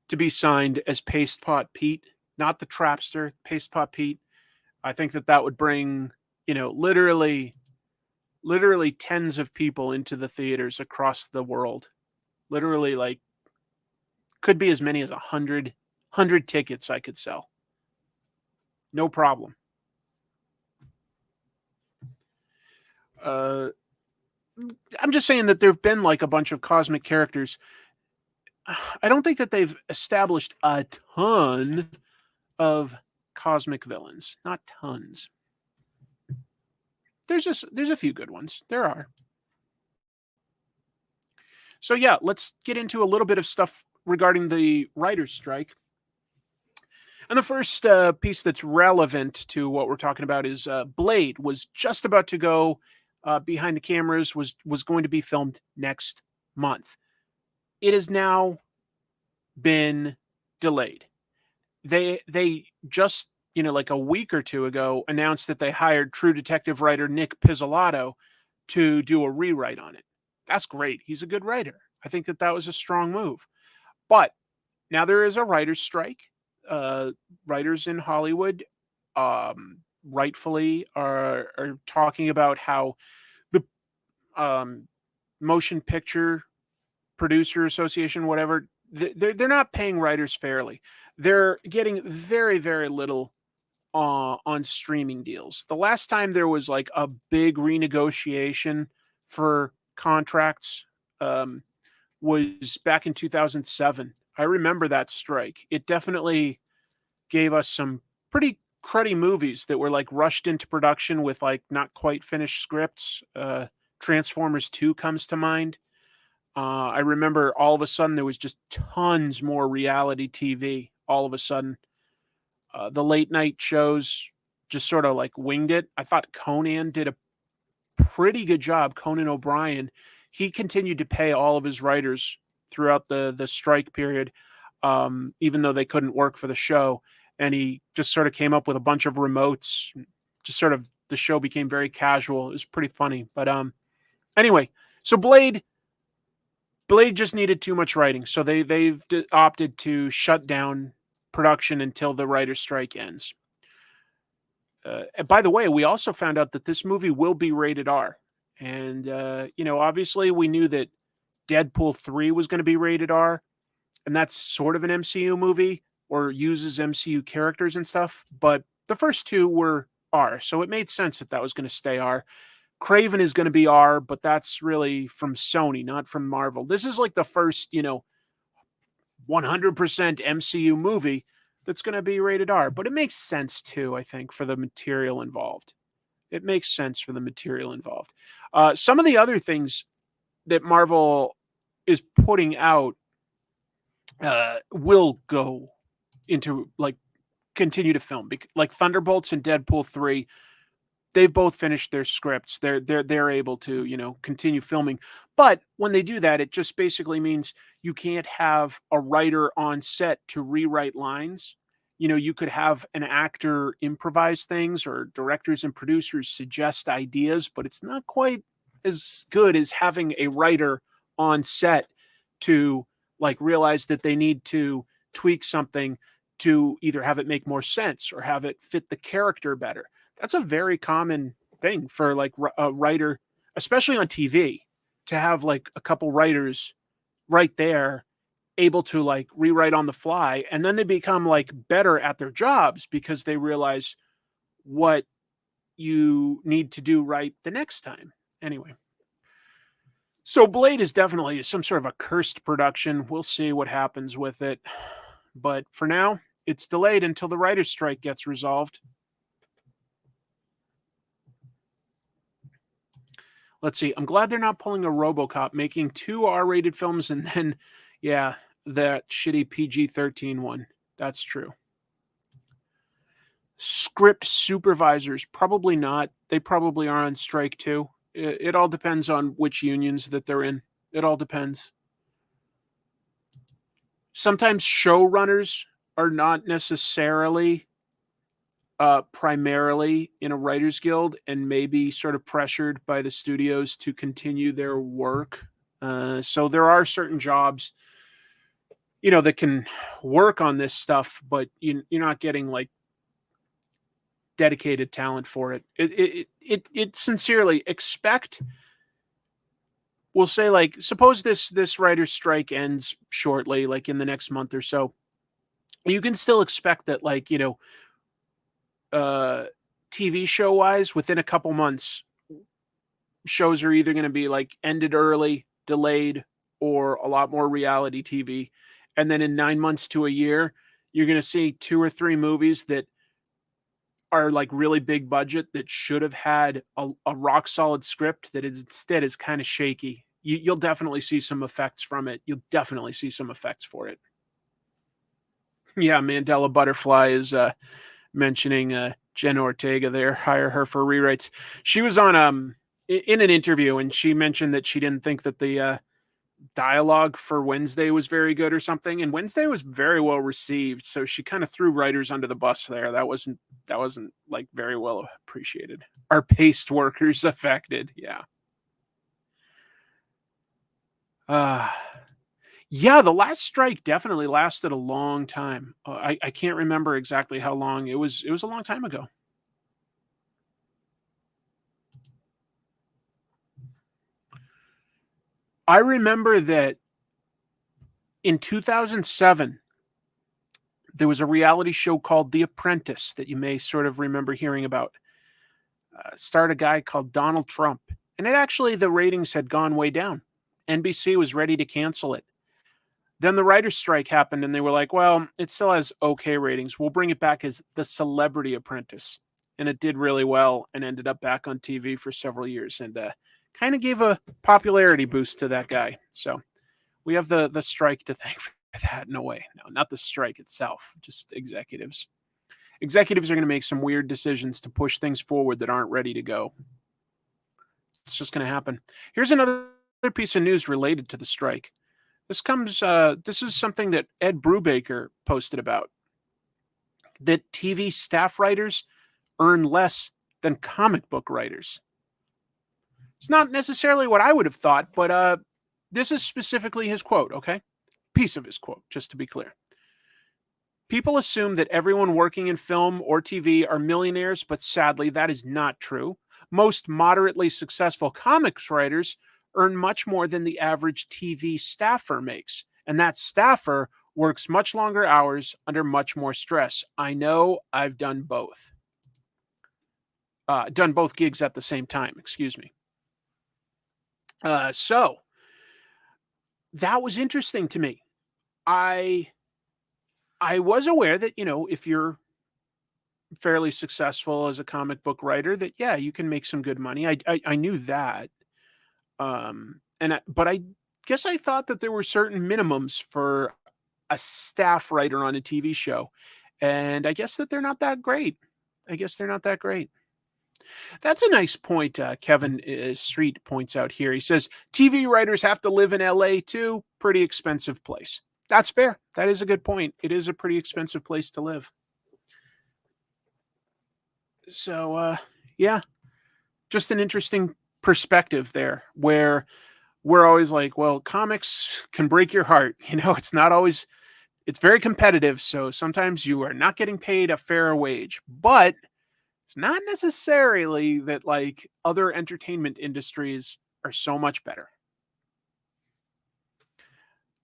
to be signed as Paste Pot Pete, not the Trapster, Paste Pot Pete. I think that would bring, literally tens of people into the theaters across the world. Literally, like, could be as many as 100 tickets I could sell. No problem. I'm just saying that there have been like a bunch of cosmic characters. I don't think that they've established a ton of cosmic villains. Not tons. There's a few good ones. There are. So yeah, let's get into a little bit of stuff regarding the writer's strike. And the first piece that's relevant to what we're talking about is Blade was just about to go behind the cameras, was going to be filmed next month. It has now been delayed. They just, like a week or two ago, announced that they hired True Detective writer Nick Pizzolatto to do a rewrite on it. That's great. He's a good writer. I think that was a strong move. But now there is a writer's strike. Writers in Hollywood, rightfully, are talking about how the um, motion picture producer association, whatever, they're not paying writers fairly. They're getting very, very little on streaming deals. The last time there was like a big renegotiation for contracts um, was back in 2007. I remember that strike. It definitely gave us some pretty cruddy movies that were like rushed into production with like not quite finished scripts. Transformers 2 comes to mind. I remember all of a sudden there was just tons more reality TV. All of a sudden, the late night shows just sort of like winged it. I thought Conan did a pretty good job. Conan O'Brien, he continued to pay all of his writers throughout the strike period, even though they couldn't work for the show. And he just sort of came up with a bunch of remotes. Just sort of the show became very casual. It was pretty funny. But anyway, so Blade just needed too much writing, so they've opted to shut down production until the writer's strike ends. By the way, we also found out that this movie will be rated R, and obviously we knew that Deadpool 3 was going to be rated R, and that's sort of an MCU movie or uses MCU characters and stuff. But the first two were R, so it made sense that was going to stay R. Craven is going to be R, but that's really from Sony, not from Marvel. This is like the first, 100% MCU movie that's going to be rated R. But it makes sense too, I think, for the material involved. It makes sense for the material involved. Some of the other things that Marvel is putting out will go into like continue to film, like Thunderbolts and Deadpool 3. They've both finished their scripts. They're able to, continue filming. But when they do that, it just basically means you can't have a writer on set to rewrite lines. You could have an actor improvise things or directors and producers suggest ideas, but it's not quite as good as having a writer on set to like realize that they need to tweak something to either have it make more sense or have it fit the character better. That's a very common thing for like a writer, especially on TV, to have like a couple writers right there able to like rewrite on the fly, and then they become like better at their jobs because they realize what you need to do right the next time. Anyway, so Blade is definitely some sort of a cursed production. We'll see what happens with it, but for now it's delayed until the writer's strike gets resolved. Let's see. I'm glad they're not pulling a RoboCop, making 2 R-rated films and then, yeah, that shitty PG-13 one. That's true. Script supervisors, probably not. They probably are on strike too. It all depends on which unions that they're in. It all depends. Sometimes showrunners are not necessarily primarily in a writer's guild and maybe sort of pressured by the studios to continue their work. So there are certain jobs, that can work on this stuff, but you're not getting like dedicated talent for it. It sincerely expect. We'll say like, suppose this writer's strike ends shortly, like in the next month or so. You can still expect that, like, TV show wise, within a couple months, shows are either going to be like ended early, delayed, or a lot more reality TV. And then in 9 months to a year, you're going to see 2 or 3 movies that are like really big budget that should have had a rock solid script that instead is kind of shaky. You'll definitely see some effects from it. You'll definitely see some effects for it. Yeah, Mandela Butterfly is mentioning Jen Ortega there. Hire her for rewrites. She was on in an interview, and she mentioned that she didn't think that the dialogue for Wednesday was very good or something, and Wednesday was very well received. So she kind of threw writers under the bus there. That wasn't like very well appreciated. Are paced workers affected? Yeah. Uh yeah, the last strike definitely lasted a long time. I can't remember exactly how long. It was a long time ago. I remember that in 2007 there was a reality show called The Apprentice that you may sort of remember hearing about. Starred a guy called Donald Trump, and it actually the ratings had gone way down. NBC was ready to cancel it. Then the writers' strike happened, and they were like, "Well, it still has okay ratings. We'll bring it back as The Celebrity Apprentice," and it did really well and ended up back on TV for several years, and kind of gave a popularity boost to that guy. So we have the strike to thank for that in a way. No, not the strike itself, just executives. Executives are going to make some weird decisions to push things forward that aren't ready to go. It's just going to happen. Here's another piece of news related to the strike. This is something that Ed Brubaker posted about, that TV staff writers earn less than comic book writers. It's not necessarily what I would have thought, but this is specifically his quote, okay? Piece of his quote, just to be clear. People assume that everyone working in film or TV are millionaires, but sadly, that is not true. Most moderately successful comics writers earn much more than the average TV staffer makes, and that staffer works much longer hours under much more stress. I know, I've done both. Done both gigs at the same time, excuse me. So that was interesting to me. I was aware that, if you're fairly successful as a comic book writer, that yeah, you can make some good money. I knew that. But I guess I thought that there were certain minimums for a staff writer on a TV show. And I guess that they're not that great. I guess they're not that great. That's a nice point. Kevin Street points out here. He says TV writers have to live in LA too. Pretty expensive place. That's fair. That is a good point. It is a pretty expensive place to live. So, yeah, just an interesting perspective there where we're always like, well, comics can break your heart. It's not always, it's very competitive. So sometimes you are not getting paid a fair wage, but it's not necessarily that like other entertainment industries are so much better.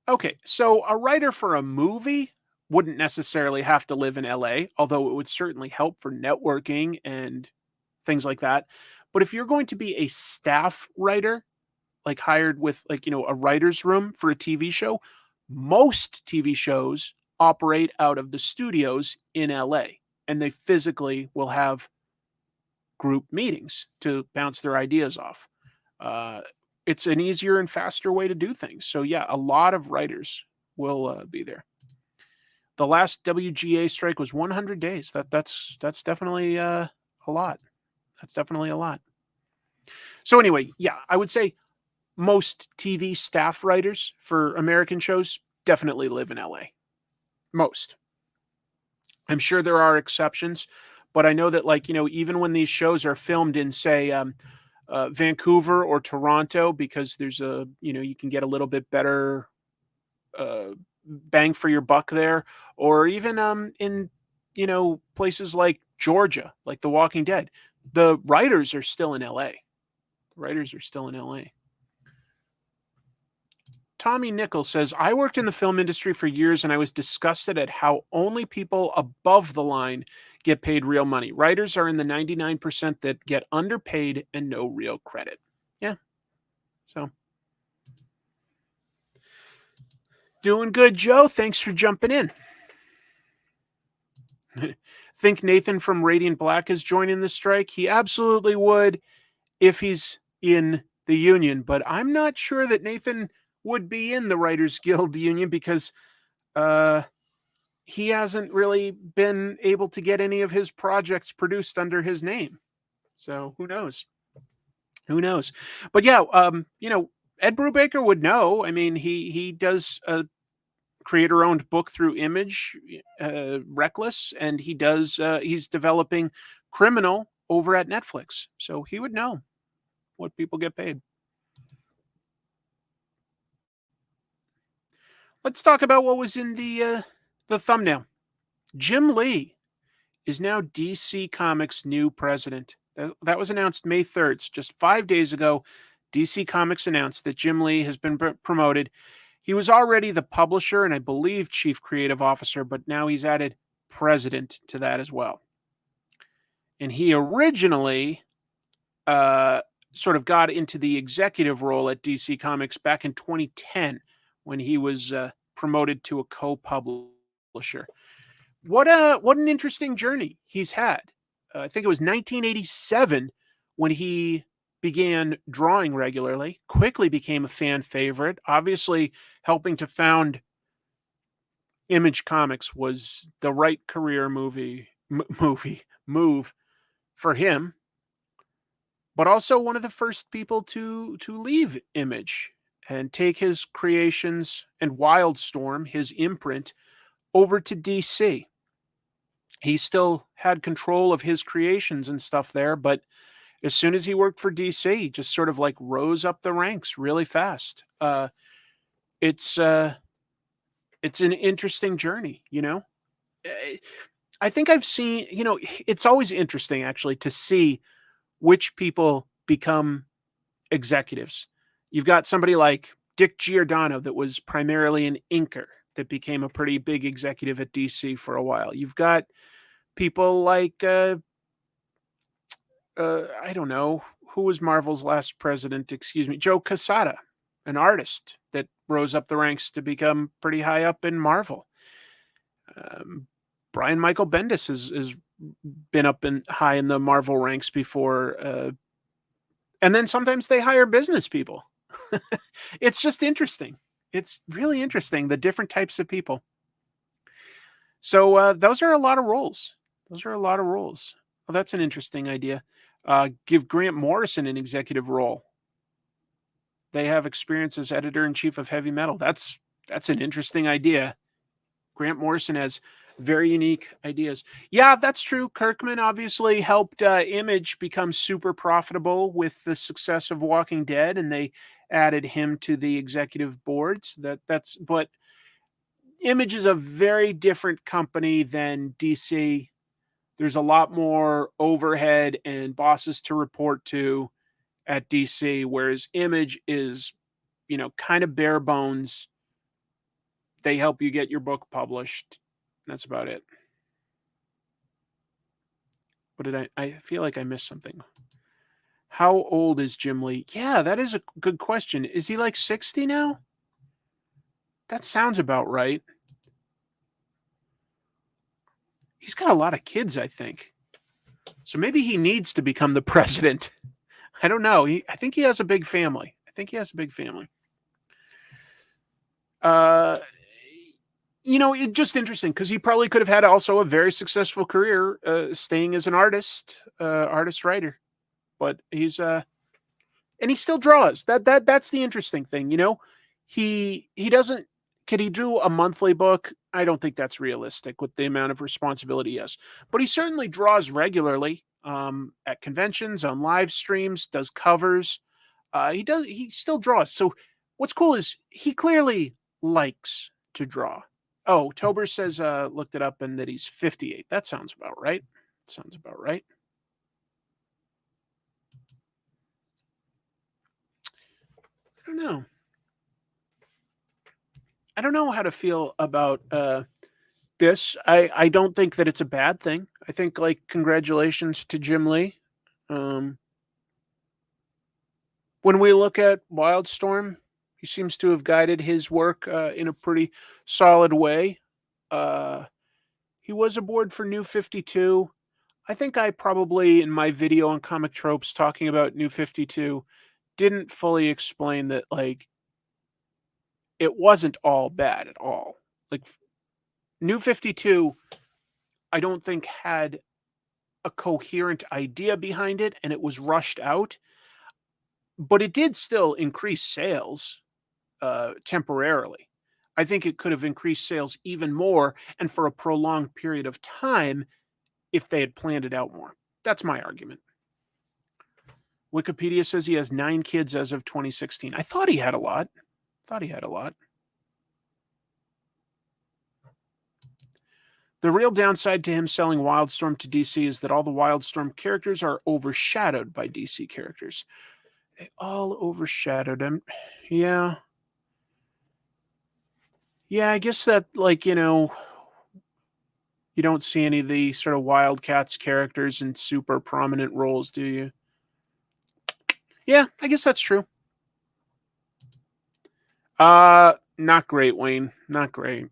Okay, so a writer for a movie wouldn't necessarily have to live in LA, although it would certainly help for networking and things like that. But if you're going to be a staff writer, like hired with like, a writer's room for a TV show, most TV shows operate out of the studios in LA, and they physically will have group meetings to bounce their ideas off. Uh, it's an easier and faster way to do things. So yeah, a lot of writers will be there. The last WGA strike was 100 days. That's definitely a lot. That's definitely a lot. So anyway, yeah, I would say most TV staff writers for American shows definitely live in LA. Most. I'm sure there are exceptions, but I know that like, even when these shows are filmed in say Vancouver or Toronto, because there's you can get a little bit better uh, bang for your buck there, or even in places like Georgia, like The Walking Dead, the writers are still in LA. The writers are still in LA. Tommy Nichols says, I worked in the film industry for years and I was disgusted at how only people above the line get paid real money. Writers are in the 99% that get underpaid and no real credit. Yeah. So doing good, Joe. Thanks for jumping in. Think Nathan from Radiant Black is joining the strike? He absolutely would if he's in the union, but I'm not sure that Nathan would be in the Writers Guild union because he hasn't really been able to get any of his projects produced under his name. So who knows? Who knows? But yeah, Ed Brubaker would know. I mean, he does a creator-owned book through Image, Reckless, and he's developing Criminal over at Netflix. So he would know what people get paid. Let's talk about what was in the thumbnail. Jim Lee is now DC Comics' new president. That was announced May 3rd, so just 5 days ago. DC Comics announced that Jim Lee has been promoted. He was already the publisher and I believe chief creative officer, but now he's added president to that as well. And he originally sort of got into the executive role at DC Comics back in 2010 when he was promoted to a co-publisher. What an interesting journey he's had. I think it was 1987 when he began drawing regularly, quickly became a fan favorite. Obviously, helping to found Image Comics was the right career move for him, but also one of the first people to leave Image and take his creations and Wildstorm, his imprint, over to DC. He still had control of his creations and stuff there, but as soon as he worked for DC, he just sort of like rose up the ranks really fast. It's an interesting journey, you know. I think I've seen, it's always interesting actually to see which people become executives. You've got somebody like Dick Giordano that was primarily an inker that became a pretty big executive at DC for a while. You've got people like I don't know who was Marvel's last president. Excuse me, Joe Quesada, an artist that rose up the ranks to become pretty high up in Marvel. Brian Michael Bendis has been up high in the Marvel ranks before, and then sometimes they hire business people. It's just interesting. It's really interesting, the different types of people. So those are a lot of roles. Well, that's an interesting idea. Give Grant Morrison an executive role. They have experience as editor-in-chief of Heavy Metal. That's an interesting idea. Grant Morrison has very unique ideas. Yeah, that's true. Kirkman obviously helped Image become super profitable with the success of Walking Dead, and they added him to the executive boards. But Image is a very different company than DC. There's a lot more overhead and bosses to report to at DC, whereas Image is, kind of bare bones. They help you get your book published. That's about it. What did I feel like I missed something. How old is Jim Lee? Yeah, that is a good question. Is he like 60 now? That sounds about right. He's got a lot of kids, I think. So maybe he needs to become the president. I don't know. I think he has a big family. It's just interesting because he probably could have had also a very successful career staying as an artist writer, but he's and he still draws. That's the interesting thing, He doesn't. Could he do a monthly book? I don't think that's realistic with the amount of responsibility he has, but he certainly draws regularly at conventions, on live streams, does covers. He still draws. So what's cool is he clearly likes to draw. Oh, Tober says, looked it up and that he's 58. That sounds about right. I don't know. I don't know how to feel about this. I don't think that it's a bad thing. I think, like, congratulations to Jim Lee. When we look at Wildstorm, he seems to have guided his work in a pretty solid way. He was aboard for New 52. I think I probably, in my video on Comic Tropes talking about New 52, didn't fully explain that, like, it wasn't all bad at all. Like, New 52, I don't think had a coherent idea behind it, and it was rushed out. But it did still increase sales temporarily. I think it could have increased sales even more and for a prolonged period of time if they had planned it out more. That's my argument. Wikipedia says he has 9 kids as of 2016. I thought he had a lot. The real downside to him selling Wildstorm to DC is that all the Wildstorm characters are overshadowed by DC characters. They all overshadowed him. Yeah. Yeah, I guess that, like, you don't see any of the sort of Wildcats characters in super prominent roles, do you? Yeah, I guess that's true. Not great, Wayne. Not great.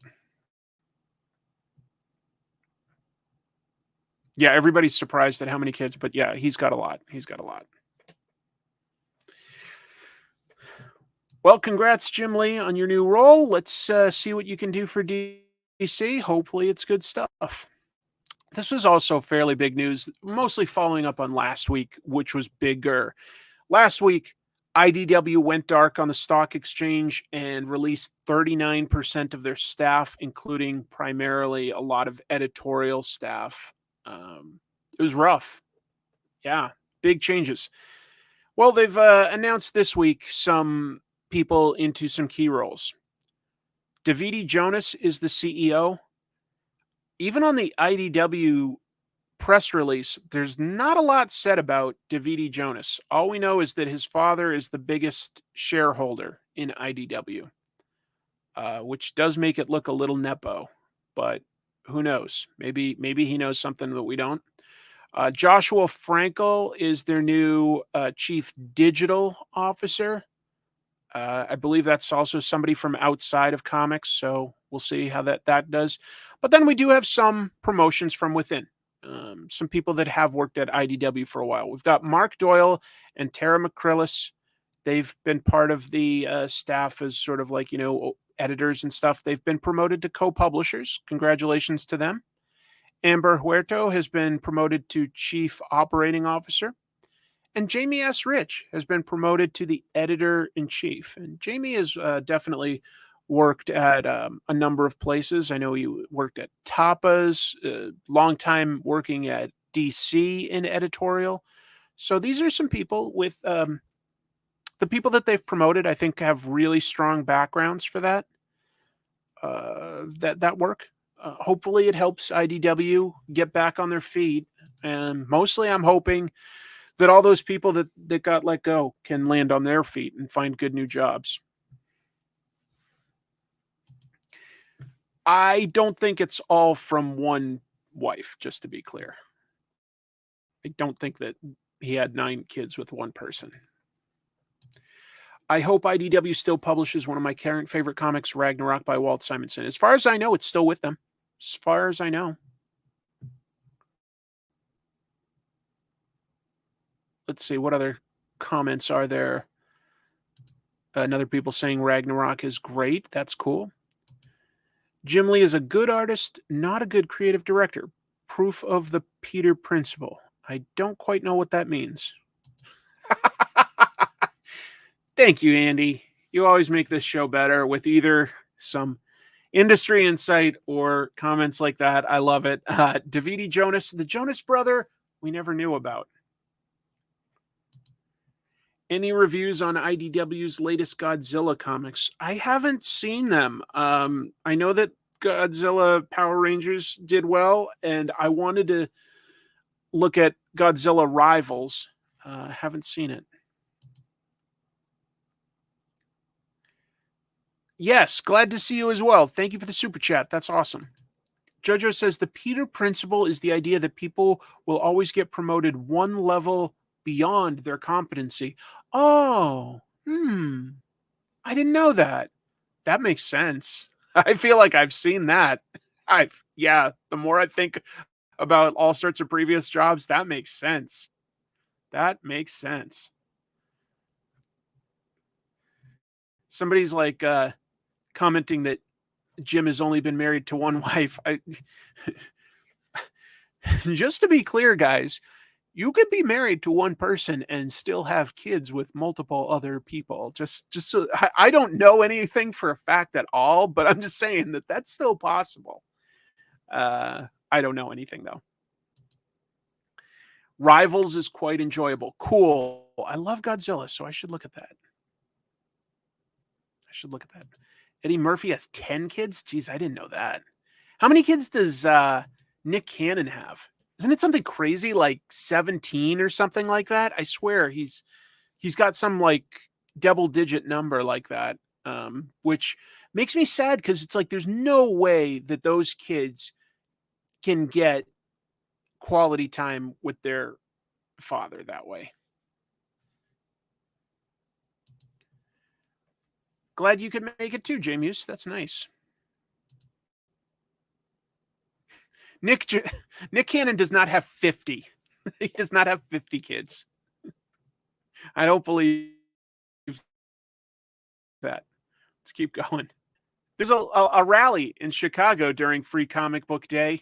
Yeah, everybody's surprised at how many kids, but yeah, he's got a lot. Well, congrats, Jim Lee, on your new role. Let's see what you can do for DC. Hopefully it's good stuff. This was also fairly big news, mostly following up on last week, which was bigger. Last week, IDW went dark on the stock exchange and released 39% of their staff, including primarily a lot of editorial staff. It was rough. Yeah, big changes. Well, they've announced this week some people into some key roles. Davide Jonas is the CEO. Even on the IDW press release, there's not a lot said about Davide Jonas. All we know is that his father is the biggest shareholder in IDW, which does make it look a little nepo, but who knows? Maybe he knows something that we don't. Joshua Frankel is their new chief digital officer. I believe that's also somebody from outside of comics, so we'll see how that does. But then we do have some promotions from within. Some people that have worked at IDW for a while. We've got Mark Doyle and Tara McCrillis. They've been part of the staff as sort of like, editors and stuff. They've been promoted to co-publishers. Congratulations to them. Amber Huerto has been promoted to Chief Operating Officer. And Jamie S. Rich has been promoted to the Editor-in-Chief. And Jamie has definitely worked at a number of places. I know he worked at Tapas, long time working at DC in editorial. So these are some people with the people that they've promoted, I think, have really strong backgrounds for that work. Hopefully it helps IDW get back on their feet. And mostly I'm hoping that all those people that got let go can land on their feet and find good new jobs. I don't think it's all from one wife, just to be clear. I don't think that he had 9 kids with one person. I hope IDW still publishes one of my current favorite comics, Ragnarok by Walt Simonson. As far as I know, it's still with them. As far as I know. Let's see, what other comments are there? Another people saying Ragnarok is great. That's cool. Jim Lee is a good artist, not a good creative director. Proof of the Peter principle. I don't quite know what that means. Thank you, Andy. You always make this show better with either some industry insight or comments like that. I love it. Davide Jonas, the Jonas brother, we never knew about. Any reviews on IDW's latest Godzilla comics? I haven't seen them. I know that Godzilla Power Rangers did well, and I wanted to look at Godzilla Rivals. Haven't seen it. Yes, glad to see you as well. Thank you for the super chat. That's awesome. Jojo says the Peter principle is the idea that people will always get promoted one level beyond their competency. Oh, I didn't know that. That makes sense. I feel like I've seen that. The more I think about all sorts of previous jobs, that makes sense. Somebody's like commenting that Jim has only been married to one wife. Just to be clear, guys, you could be married to one person and still have kids with multiple other people. Just so I don't know anything for a fact at all, but I'm just saying that that's still possible. I don't know anything though. Rivals is quite enjoyable. Cool. I love Godzilla, so I should look at that. Eddie Murphy has 10 kids? Jeez, I didn't know that. How many kids does Nick Cannon have? Isn't it something crazy like 17 or something like that? I swear he's got some like double-digit number like that, which makes me sad because it's like there's no way that those kids can get quality time with their father that way. Glad you could make it too, James. That's nice. Nick Cannon does not have 50. He does not have 50 kids. I don't believe that. Let's keep going. There's a rally in Chicago during Free Comic Book Day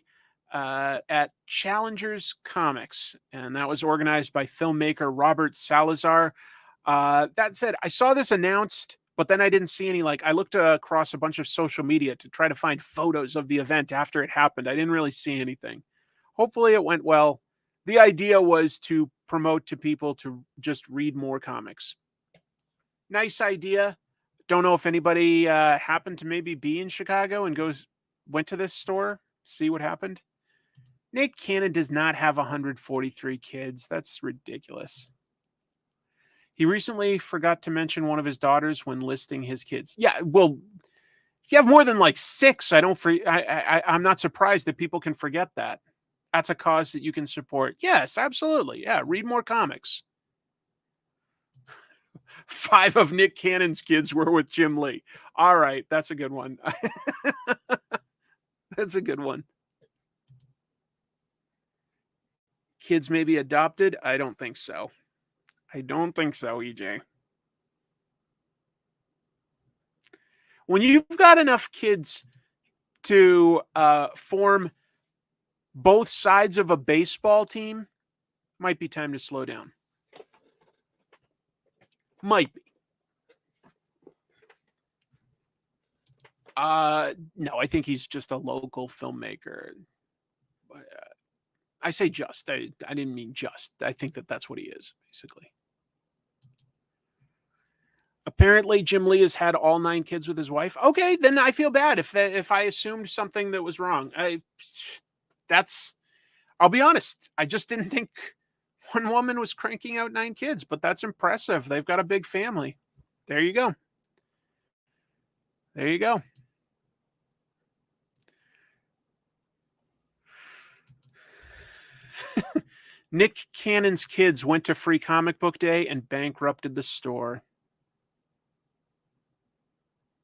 at Challengers Comics, and that was organized by filmmaker Robert Salazar. That said, I saw this announced, but then I didn't see any, I looked across a bunch of social media to try to find photos of the event after it happened. I didn't really see anything. Hopefully it went well. The idea was to promote to people to just read more comics. Nice idea. Don't know if anybody happened to maybe be in Chicago and went to this store, see what happened. Nick Cannon does not have 143 kids. That's ridiculous. He recently forgot to mention one of his daughters when listing his kids. Yeah, well, if you have more than 6, I'm not surprised that people can forget that. That's a cause that you can support. Yes, absolutely. Yeah, read more comics. 5 of Nick Cannon's kids were with Jim Lee. All right, that's a good one. That's a good one. Kids may be adopted? I don't think so. EJ. When you've got enough kids to form both sides of a baseball team, might be time to slow down. Might be. No, I think he's just a local filmmaker. I say just. I didn't mean just. I think that's what he is, basically. Apparently, Jim Lee has had all 9 kids with his wife. Okay, then I feel bad if I assumed something that was wrong. I'll be honest. I just didn't think one woman was cranking out 9 kids, but that's impressive. They've got a big family. There you go. There you go. Nick Cannon's kids went to Free Comic Book Day and bankrupted the store.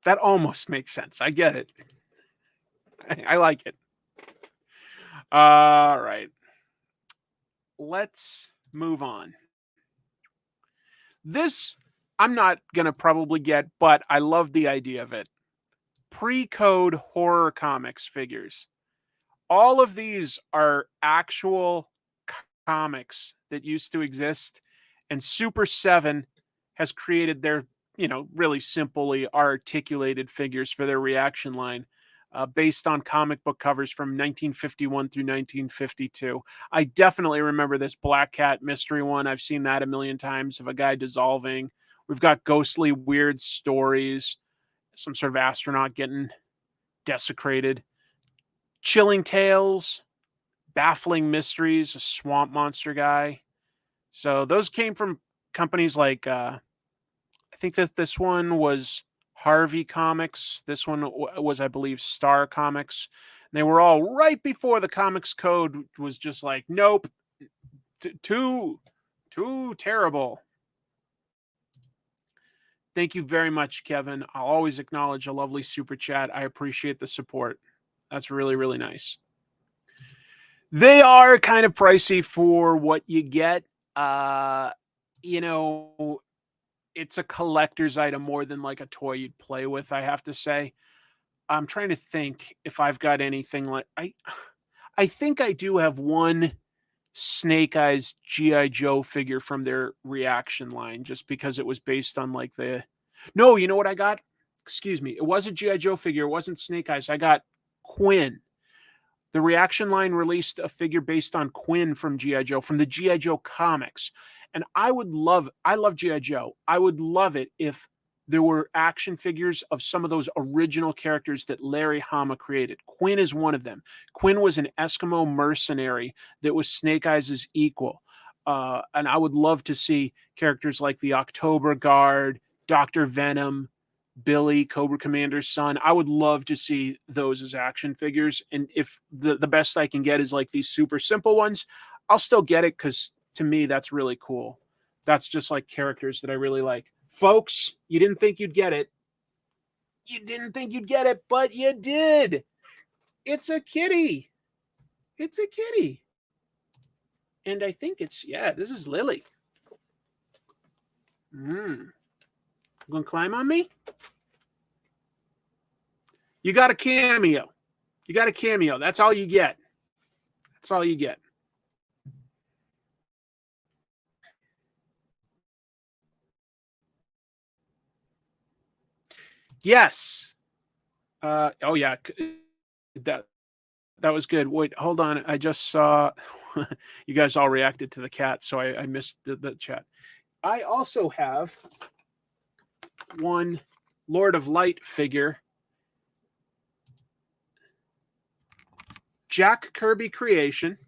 That almost makes sense. I get it. I like it. All right. Let's move on. This I'm not going to probably get, but I love the idea of it. Pre-code horror comics figures. All of these are actual comics that used to exist, and Super 7 has created their, really simply articulated figures for their reaction line based on comic book covers from 1951 through 1952. I definitely remember this Black Cat mystery one. I've seen that a million times of a guy dissolving. We've got ghostly weird stories, some sort of astronaut getting desecrated, chilling tales, baffling mysteries, a swamp monster guy. So those came from companies like, I think that this one was Harvey Comics. This one was, I believe, Star Comics. And they were all right before the Comics Code was just like, nope, too terrible. Thank you very much, Kevin. I'll always acknowledge a lovely super chat. I appreciate the support. That's really, really nice. They are kind of pricey for what you get. It's a collector's item more than like a toy you'd play with, I have to say. I'm trying to think if I've got anything like I think I do have one Snake Eyes GI Joe figure from their reaction line, just because it was based on like the. No, you know what I got? Excuse me. It wasn't GI Joe figure. It wasn't Snake Eyes. I got Quinn. The reaction line released a figure based on Quinn from GI Joe, from the GI Joe comics, and I love GI Joe. I would love it if there were action figures of some of those original characters that Larry Hama created. Quinn is one of them. Quinn was an Eskimo mercenary that was Snake Eyes' equal. And I would love to see characters like the October Guard, Dr. Venom, Billy, Cobra Commander's son. I would love to see those as action figures. And if the best I can get is like these super simple ones, I'll still get it because to me, that's really cool. That's just like characters that I really like. Folks, you didn't think you'd get it. You didn't think you'd get it, but you did. It's a kitty. It's a kitty. And I think it's, this is Lily. You gonna climb on me? You got a cameo. You got a cameo. That's all you get. That's all you get. Yes. Oh yeah. That was good. Wait, hold on. I just saw you guys all reacted to the cat, so I missed the chat. I also have one Lord of Light figure. Jack Kirby creation.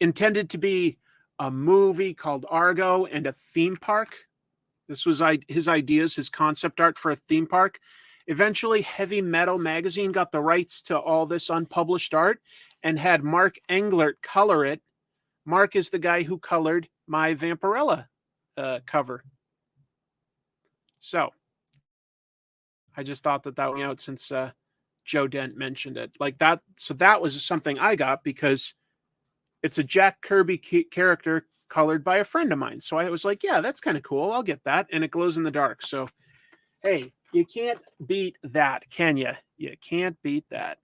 Intended to be a movie called Argo and a theme park. This was his ideas, his concept art for a theme park. Eventually, Heavy Metal magazine got the rights to all this unpublished art and had Mark Englert color it. Mark is the guy who colored my Vampirella cover. So, I just thought that went out since Joe Dent mentioned it. Like that, so that was something I got because it's a Jack Kirby character colored by a friend of mine. So I was like, yeah, that's kind of cool. I'll get that. And it glows in the dark. So, hey, you can't beat that, can you? You can't beat that.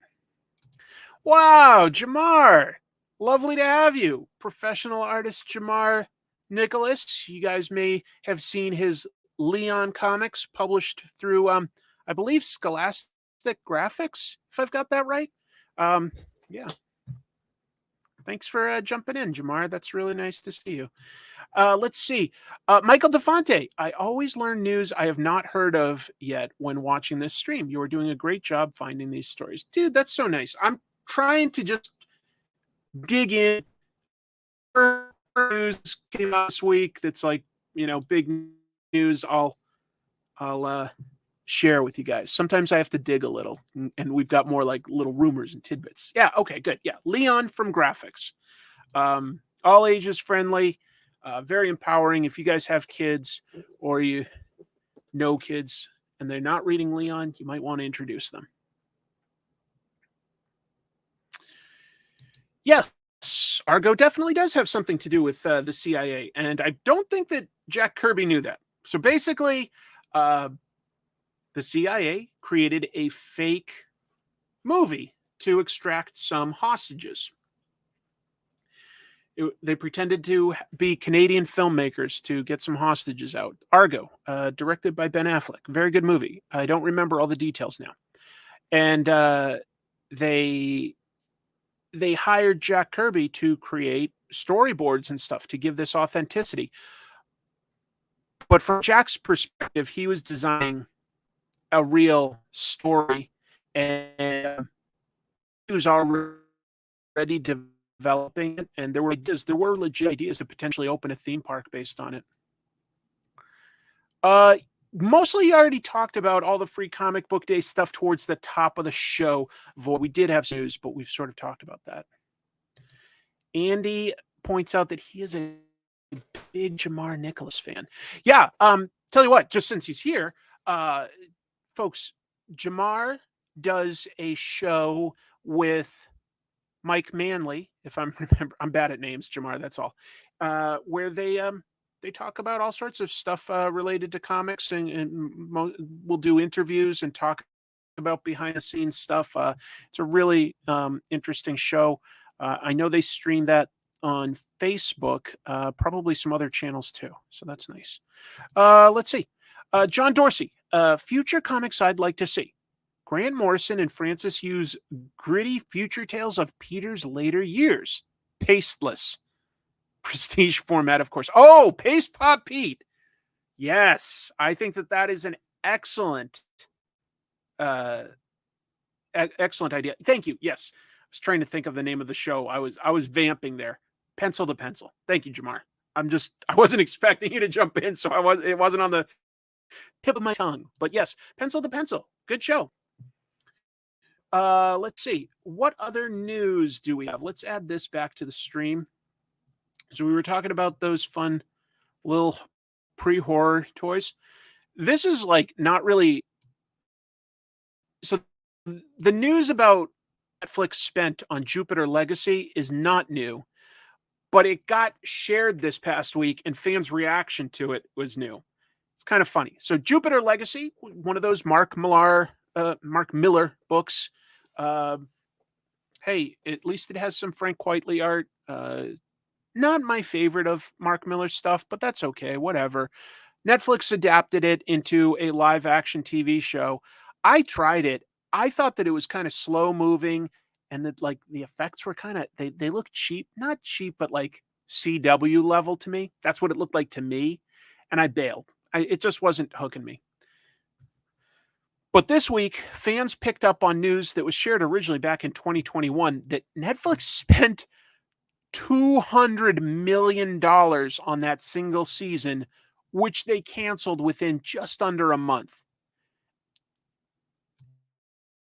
Wow, Jamar. Lovely to have you. Professional artist Jamar Nicholas. You guys may have seen his Leon comics published through, I believe, Scholastic Graphics, if I've got that right. Yeah. Thanks for jumping in, Jamar. That's really nice to see you. Let's see. Michael DeFonte. I always learn news I have not heard of yet when watching this stream. You are doing a great job finding these stories. Dude, that's so nice. I'm trying to just dig in. News came out this week that's like, big news. I'll share with you guys. Sometimes I have to dig a little, and we've got more like little rumors and tidbits. Yeah, okay, good. Yeah, Leon from Graphics. All ages friendly, very empowering. If you guys have kids or you know kids and they're not reading Leon, you might want to introduce them. Yes, Argo definitely does have something to do with the CIA, and I don't think that Jack Kirby knew that. So basically, the CIA created a fake movie to extract some hostages. They pretended to be Canadian filmmakers to get some hostages out. Argo, directed by Ben Affleck. Very good movie. I don't remember all the details now. And they hired Jack Kirby to create storyboards and stuff to give this authenticity. But from Jack's perspective, he was designing a real story, and he was already developing it, and there were legit ideas to potentially open a theme park based on it. Mostly you already talked about all the free comic book day stuff towards the top of the show. We did have some news, but we've sort of talked about that. Andy points out that he is a big Jamar Nicholas fan. Yeah, tell you what, just since he's here, folks, Jamar does a show with Mike Manley, if I'm bad at names, Jamar, that's all, where they talk about all sorts of stuff related to comics, and we'll do interviews and talk about behind the scenes stuff. It's a really interesting show. I know they stream that on Facebook, probably some other channels too. So that's nice. Let's see. John Dorsey, future comics I'd like to see. Grant Morrison and Francis Yu's gritty future tales of Peter's later years. Pasteless. Prestige format, of course. Oh, Paste Pop Pete. Yes, I think that is an excellent, excellent idea. Thank you. Yes, I was trying to think of the name of the show. I was vamping there. Pencil to Pencil. Thank you, Jamar. I wasn't expecting you to jump in, so it wasn't on the tip of my tongue. But yes, Pencil to Pencil. Good show. Let's see. What other news do we have? Let's add this back to the stream. So we were talking about those fun little pre-horror toys. This is like not really. So the news about Netflix spent on Jupiter Legacy is not new, but it got shared this past week and fans' reaction to it was new. It's kind of funny. So Jupiter Legacy, one of those Mark Millar books. Hey, at least it has some Frank Quitely art. Not my favorite of Mark Millar's stuff, but that's okay. Whatever. Netflix adapted it into a live action TV show. I tried it. I thought that it was kind of slow moving and that like the effects were kind of, they look cheap, not cheap, but like CW level to me. That's what it looked like to me. And I bailed. It just wasn't hooking me. But this week, fans picked up on news that was shared originally back in 2021 that Netflix spent $200 million on that single season, which they canceled within just under a month.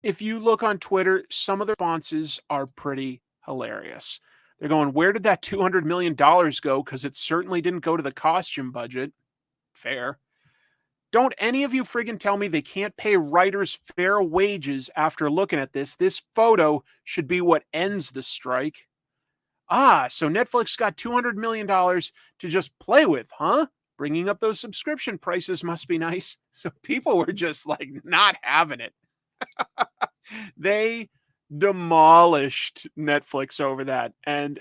If you look on Twitter, some of the responses are pretty hilarious. They're going, where did that $200 million go? Because it certainly didn't go to the costume budget. Fair. Don't any of you friggin' tell me they can't pay writers fair wages after looking at this. This photo should be what ends the strike. So Netflix got $200 million to just play with, huh? Bringing up those subscription prices must be nice. So people were just like not having it. They demolished Netflix over that. And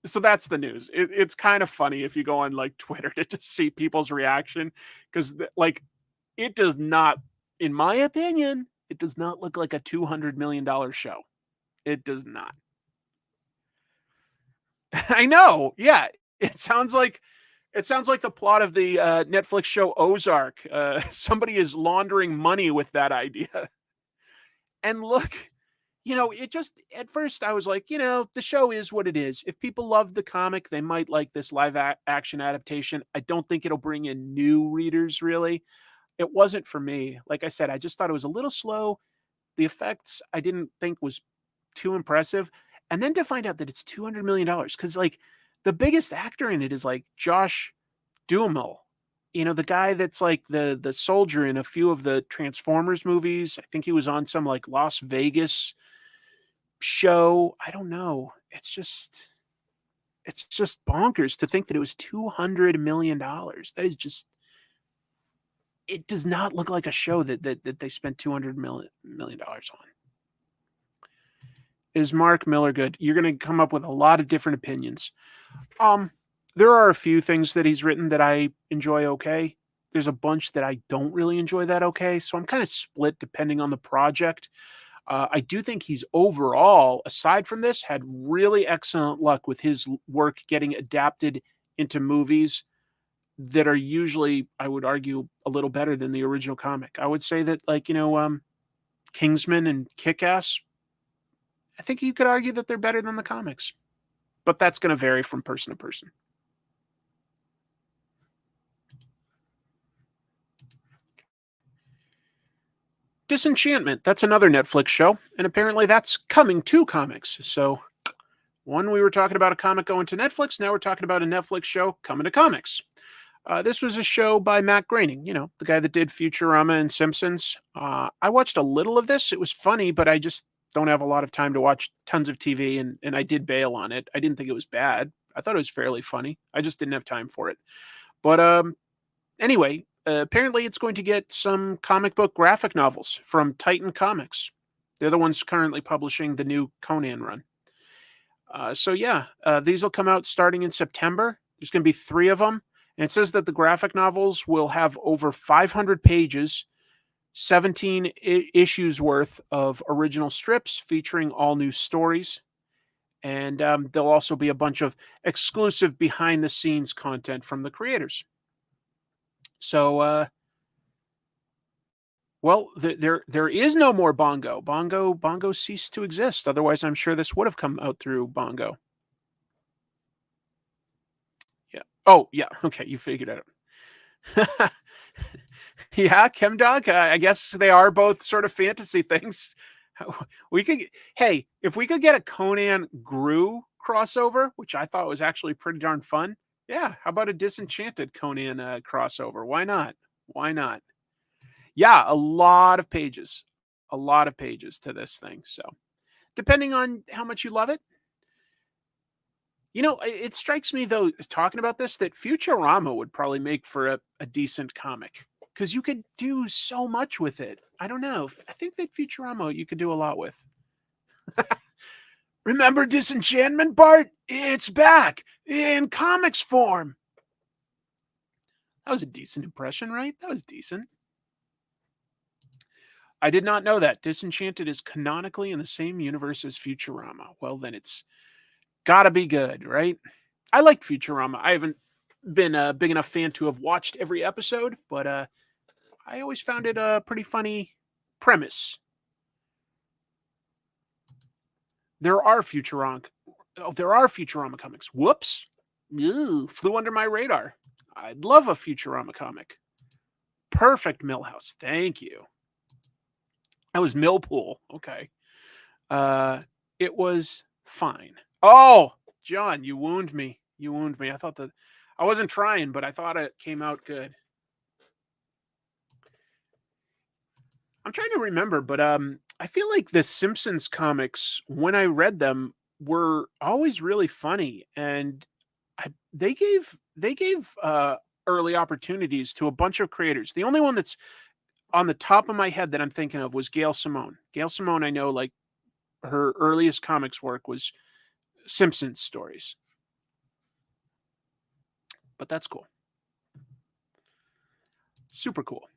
so that's the news. It's kind of funny if you go on like Twitter to just see people's reaction. Because like it does not, in my opinion, it does not look like a $200 million show. It does not. I know. Yeah. It sounds like the plot of the Netflix show Ozark. Somebody is laundering money with that idea. And look, it just, at first I was like, the show is what it is. If people love the comic, they might like this live action adaptation. I don't think it'll bring in new readers, really. It wasn't for me. Like I said, I just thought it was a little slow. The effects I didn't think was too impressive. And then to find out that it's $200 million, because like the biggest actor in it is like Josh Duhamel. The guy that's like the soldier in a few of the Transformers movies. I think he was on some like Las Vegas show. I don't know. It's just bonkers to think that it was $200 million. That is just, it does not look like a show that they spent $200 million on. Is Mark Millar good? You're going to come up with a lot of different opinions. There are a few things that he's written that I enjoy okay. There's a bunch that I don't really enjoy that okay. So I'm kind of split depending on the project. I do think he's overall, aside from this, had really excellent luck with his work getting adapted into movies that are usually, I would argue, a little better than the original comic. I would say that, like, Kingsman and Kick-Ass, I think you could argue that they're better than the comics. But that's going to vary from person to person. Disenchantment, that's another Netflix show, and apparently that's coming to comics. So, one, we were talking about a comic going to Netflix, now we're talking about a Netflix show coming to comics. This was a show by Matt Groening, the guy that did Futurama and Simpsons. I watched a little of this. It was funny, but I just don't have a lot of time to watch tons of TV, and I did bail on it. I didn't think it was bad. I thought it was fairly funny. I just didn't have time for it. But anyway, apparently it's going to get some comic book graphic novels from Titan Comics. They're the ones currently publishing the new Conan run. So yeah, these will come out starting in September. There's going to be 3 of them. And it says that the graphic novels will have over 500 pages, 17 issues worth of original strips featuring all new stories. And there'll also be a bunch of exclusive behind the scenes content from the creators. So, well, there is no more Bongo. Bongo ceased to exist. Otherwise, I'm sure this would have come out through Bongo. Yeah. Oh, yeah. Okay, you figured it out. Yeah, Chemdog. I guess they are both sort of fantasy things. We could, hey, if we could get a Conan Gru crossover, which I thought was actually pretty darn fun. Yeah, how about a Disenchanted Conan crossover? Why not? Why not? Yeah, a lot of pages to this thing. So, depending on how much you love it, it strikes me though, talking about this, that Futurama would probably make for a decent comic because you could do so much with it. I don't know. I think that Futurama you could do a lot with. Remember Disenchantment, Bart? It's back in comics form. That was a decent impression, right? That was decent. I did not know that. Disenchanted is canonically in the same universe as Futurama. Well, then it's gotta be good, right? I liked Futurama. I haven't been a big enough fan to have watched every episode, but I always found it a pretty funny premise. There are Futurama comics. Whoops. Ew, flew under my radar. I'd love a Futurama comic. Perfect Millhouse. Thank you. That was Millpool. Okay. It was fine. Oh, John, you wound me. You wound me. I thought that I wasn't trying, but I thought it came out good. I'm trying to remember, but I feel like the Simpsons comics, when I read them, were always really funny, and they gave early opportunities to a bunch of creators. The only one that's on the top of my head that I'm thinking of was Gail Simone. Gail Simone, I know, like her earliest comics work was Simpsons stories, but that's cool. Super cool.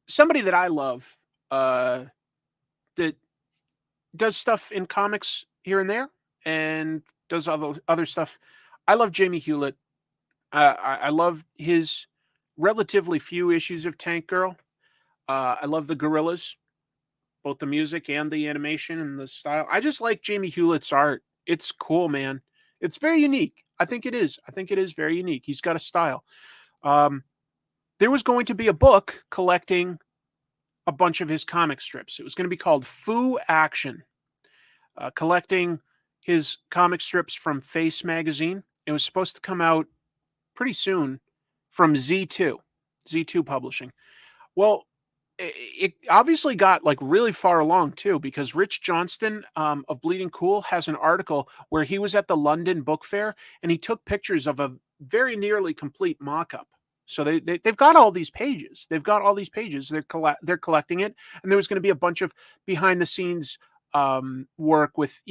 Somebody that I love that does stuff in comics here and there and does other stuff. I love Jamie Hewlett. I love his relatively few issues of Tank Girl. I love the Gorillas, both the music and the animation and the style. I just like Jamie Hewlett's art. It's cool, man. It's very unique. I think it is. I think it is very unique. He's got a style. There was going to be a book collecting a bunch of his comic strips. It was going to be called Foo Action, collecting his comic strips from Face magazine. It was supposed to come out pretty soon from Z2 Publishing. Well, it obviously got like really far along too, because Rich Johnston of Bleeding Cool has an article where he was at the London Book Fair and he took pictures of a very nearly complete mock-up. So they've got all these pages. They've got all these pages. They're collecting it, and there was going to be a bunch of behind the scenes work with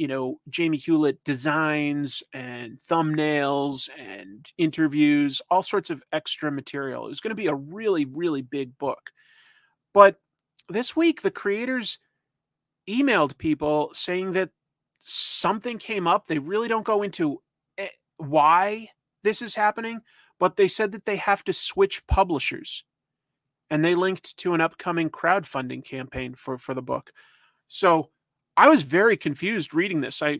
Jamie Hewlett designs and thumbnails and interviews, all sorts of extra material. It was going to be a really, really big book. But this week, the creators emailed people saying that something came up. They really don't go into why this is happening, but they said that they have to switch publishers. And they linked to an upcoming crowdfunding campaign for the book. So I was very confused reading this. I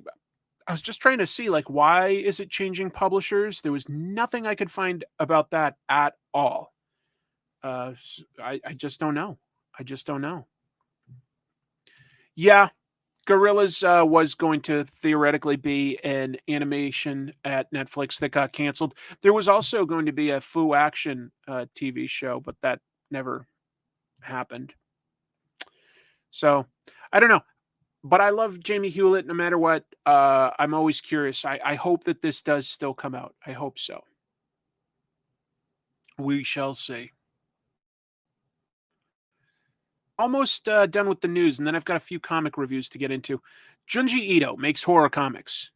was just trying to see, like, why is it changing publishers? There was nothing I could find about that at all. I just don't know. I just don't know. Yeah, Gorillas was going to theoretically be an animation at Netflix that got canceled. There was also going to be a Foo Action TV show, but that never happened. So I don't know. But I love Jamie Hewlett no matter what. I'm always curious. I hope that this does still come out. I hope so. We shall see. Almost done with the news, and then I've got a few comic reviews to get into. Junji Ito makes horror comics.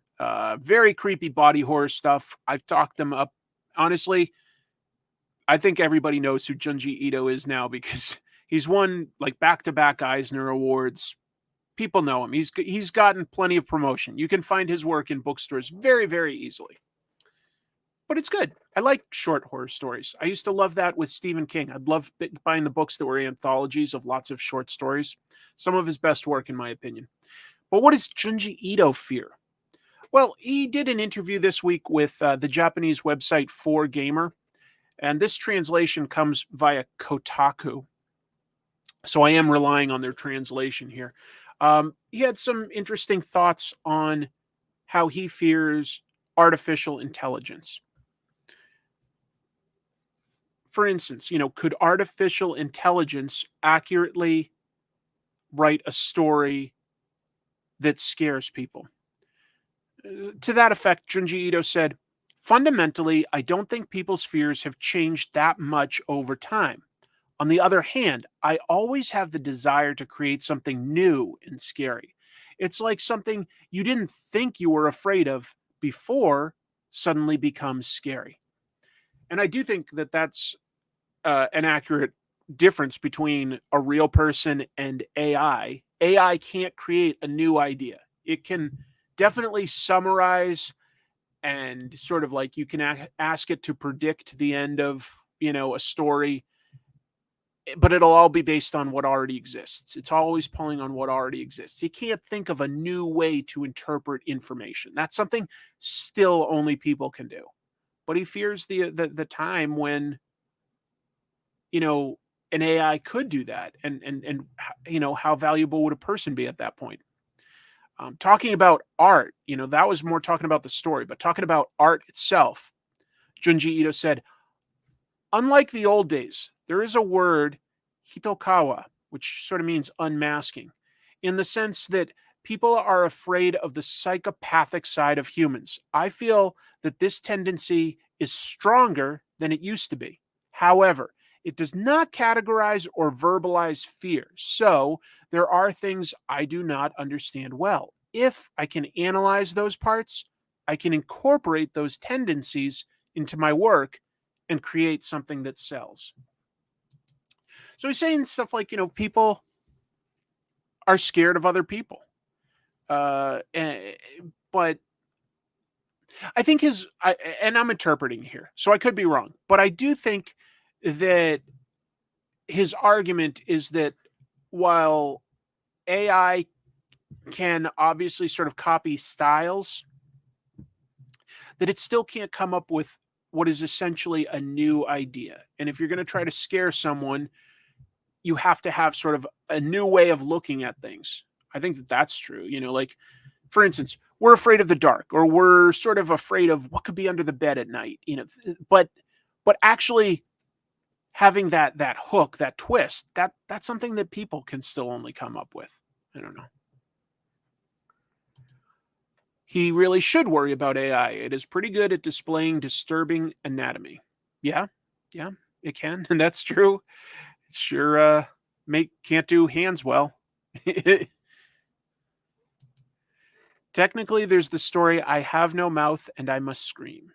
Very creepy body horror stuff. I've talked them up. Honestly, I think everybody knows who Junji Ito is now because he's won like back-to-back Eisner Awards. People know him. He's gotten plenty of promotion. You can find his work in bookstores very, very easily. But it's good. I like short horror stories. I used to love that with Stephen King. I'd love buying the books that were anthologies of lots of short stories. Some of his best work, in my opinion. But what does Junji Ito fear? Well, he did an interview this week with the Japanese website 4Gamer, and this translation comes via Kotaku. So I am relying on their translation here. He had some interesting thoughts on how he fears artificial intelligence. For instance, could artificial intelligence accurately write a story that scares people? To that effect, Junji Ito said, fundamentally, I don't think people's fears have changed that much over time. On the other hand, I always have the desire to create something new and scary. It's like something you didn't think you were afraid of before suddenly becomes scary. And I do think that that's an accurate difference between a real person and AI. AI can't create a new idea. It can definitely summarize and sort of like you can ask it to predict the end of, a story, but it'll all be based on what already exists. It's always pulling on what already exists. You can't think of a new way to interpret information. That's something still only people can do. But he fears the time when an AI could do that, and how valuable would a person be at that point? Talking about art, that was more talking about the story, but talking about art itself, Junji Ito said, unlike the old days, there is a word, hitokawa, which sort of means unmasking, in the sense that people are afraid of the psychopathic side of humans. I feel that this tendency is stronger than it used to be. However, it does not categorize or verbalize fear. So there are things I do not understand well. If I can analyze those parts, I can incorporate those tendencies into my work and create something that sells. So he's saying stuff like, people are scared of other people. But I think and I'm interpreting here, so I could be wrong, but I do think that his argument is that while AI can obviously sort of copy styles, that it still can't come up with what is essentially a new idea. And if you're going to try to scare someone, you have to have sort of a new way of looking at things. I think that that's true. Like, for instance, we're afraid of the dark, or we're sort of afraid of what could be under the bed at night, but actually having that hook, that twist, that's something that people can still only come up with. I don't know. He really should worry about AI. It is pretty good at displaying disturbing anatomy. Yeah, it can, and that's true. It sure can't do hands well. Technically, there's the story, I have no mouth and I must scream.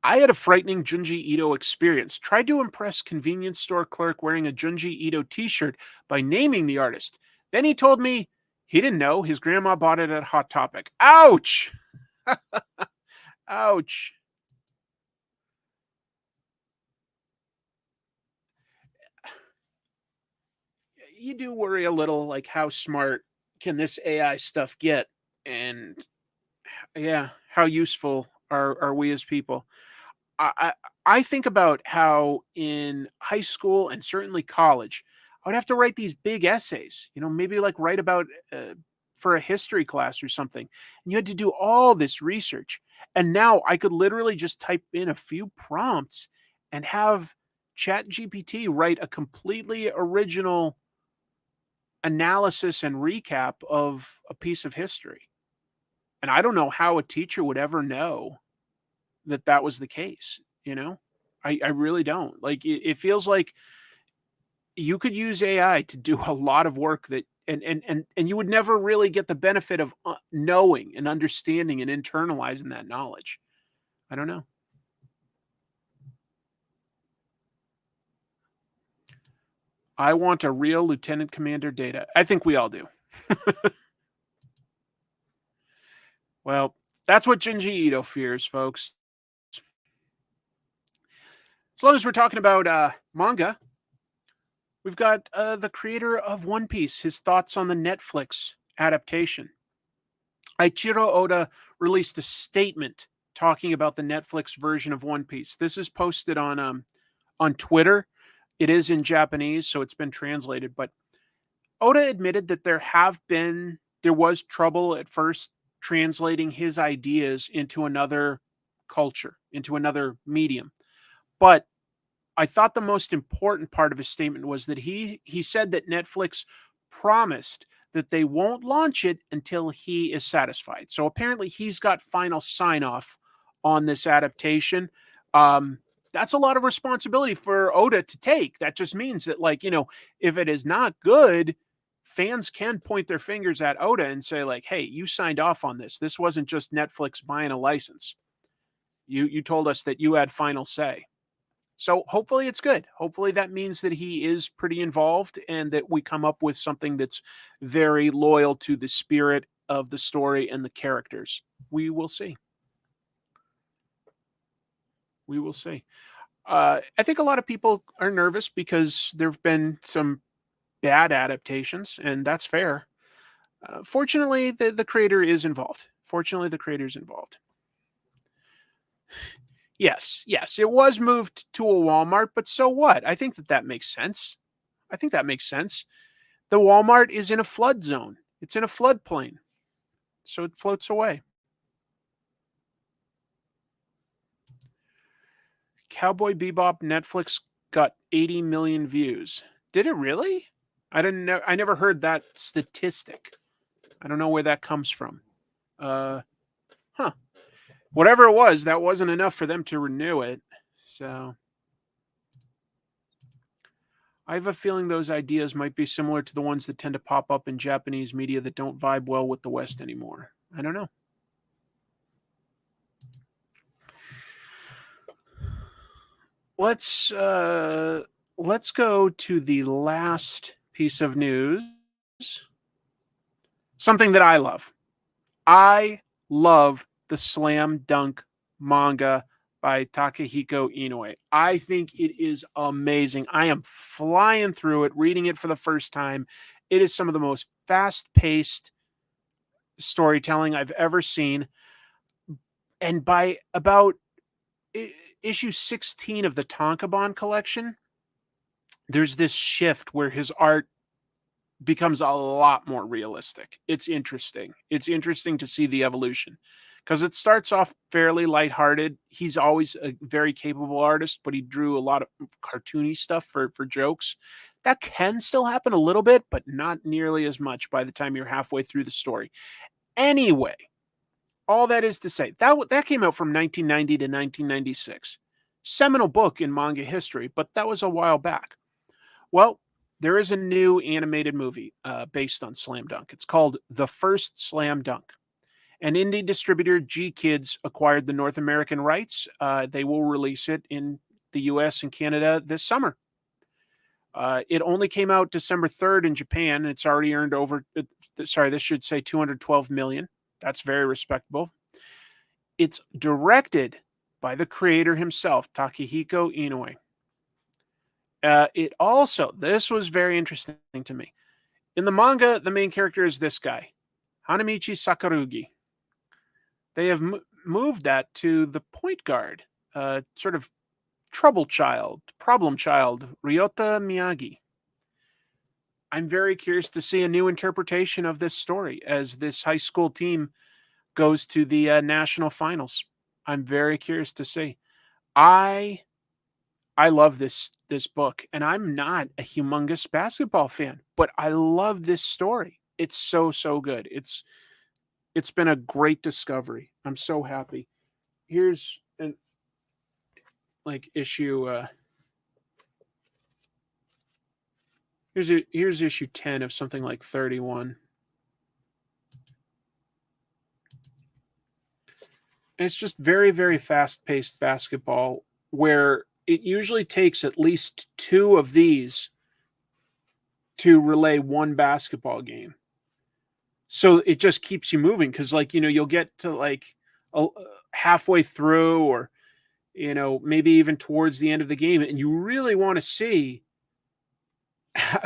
I had a frightening Junji Ito experience. Tried to impress convenience store clerk wearing a Junji Ito t-shirt by naming the artist. Then he told me he didn't know. His grandma bought it at Hot Topic. Ouch! Ouch. You do worry a little, like, how smart can this AI stuff get? And yeah, how useful are we as people? I I think about how in high school and certainly college, I would have to write these big essays, maybe like write about for a history class or something. And you had to do all this research. And now I could literally just type in a few prompts and have ChatGPT write a completely original analysis and recap of a piece of history. And I don't know how a teacher would ever know that was the case. I really don't. Like it feels like you could use AI to do a lot of work that and you would never really get the benefit of knowing and understanding and internalizing that knowledge. I don't know. I want a real lieutenant commander data. I think we all do. Well, that's what Junji Ito fears, folks. As long as we're talking about manga, we've got the creator of One Piece, his thoughts on the Netflix adaptation. Eichiiro Oda released a statement talking about the Netflix version of One Piece. This is posted on Twitter. It is in Japanese, so it's been translated. But Oda admitted that there was trouble at first translating his ideas into another culture, into another medium. But I thought the most important part of his statement was that he said that Netflix promised that they won't launch it until he is satisfied. So apparently he's got final sign off on this adaptation. That's a lot of responsibility for Oda to take. That just means that, like, if it is not good, fans can point their fingers at Oda and say, like, hey, you signed off on this. This wasn't just Netflix buying a license. You told us that you had final say. So hopefully it's good. Hopefully that means that he is pretty involved and that we come up with something that's very loyal to the spirit of the story and the characters. We will see. We will see. I think a lot of people are nervous because there have been some bad adaptations, and that's fair. Fortunately, the creator is involved. Fortunately, the creator is involved. Yes, it was moved to a Walmart, but so what? I think that makes sense. I think that makes sense. The Walmart is in a flood zone. It's in a floodplain, so it floats away. Cowboy Bebop Netflix got 80 million views. Did it really? I didn't know. I never heard that statistic. I don't know where that comes from. Whatever it was, that wasn't enough for them to renew it. So I have a feeling those ideas might be similar to the ones that tend to pop up in Japanese media that don't vibe well with the West anymore. I don't know. Let's go to the last piece of news. Something that I love. I love the Slam Dunk manga by Takehiko Inoue. I think it is amazing. I am flying through it, reading it for the first time. It is some of the most fast-paced storytelling I've ever seen. And by about issue 16 of the Tankobon collection, there's this shift where his art becomes a lot more realistic. It's interesting. It's interesting to see the evolution because it starts off fairly lighthearted. He's always a very capable artist, but he drew a lot of cartoony stuff for jokes. That can still happen a little bit, but not nearly as much by the time you're halfway through the story. Anyway, all that is to say, that came out from 1990 to 1996. Seminal book in manga history, but that was a while back. Well, there is a new animated movie based on Slam Dunk. It's called The First Slam Dunk. An indie distributor, G Kids, acquired the North American rights. They will release it in the US and Canada this summer. It only came out December 3rd in Japan. And it's already earned this should say 212 million. That's very respectable. It's directed by the creator himself, Takehiko Inoue. This was very interesting to me. In the manga, the main character is this guy, Hanamichi Sakarugi. They have moved that to the point guard, sort of problem child, Ryota Miyagi. I'm very curious to see a new interpretation of this story as this high school team goes to the national finals. I'm very curious to see. I love this book, and I'm not a humongous basketball fan, but I love this story. It's so good. It's been a great discovery. I'm so happy. Here's and like issue here's issue 10 of something like 31. And it's just very, very fast-paced basketball where it usually takes at least 2 of these to relay one basketball game. So it just keeps you moving because, like, you'll get to like halfway through, or maybe even towards the end of the game, and you really want to see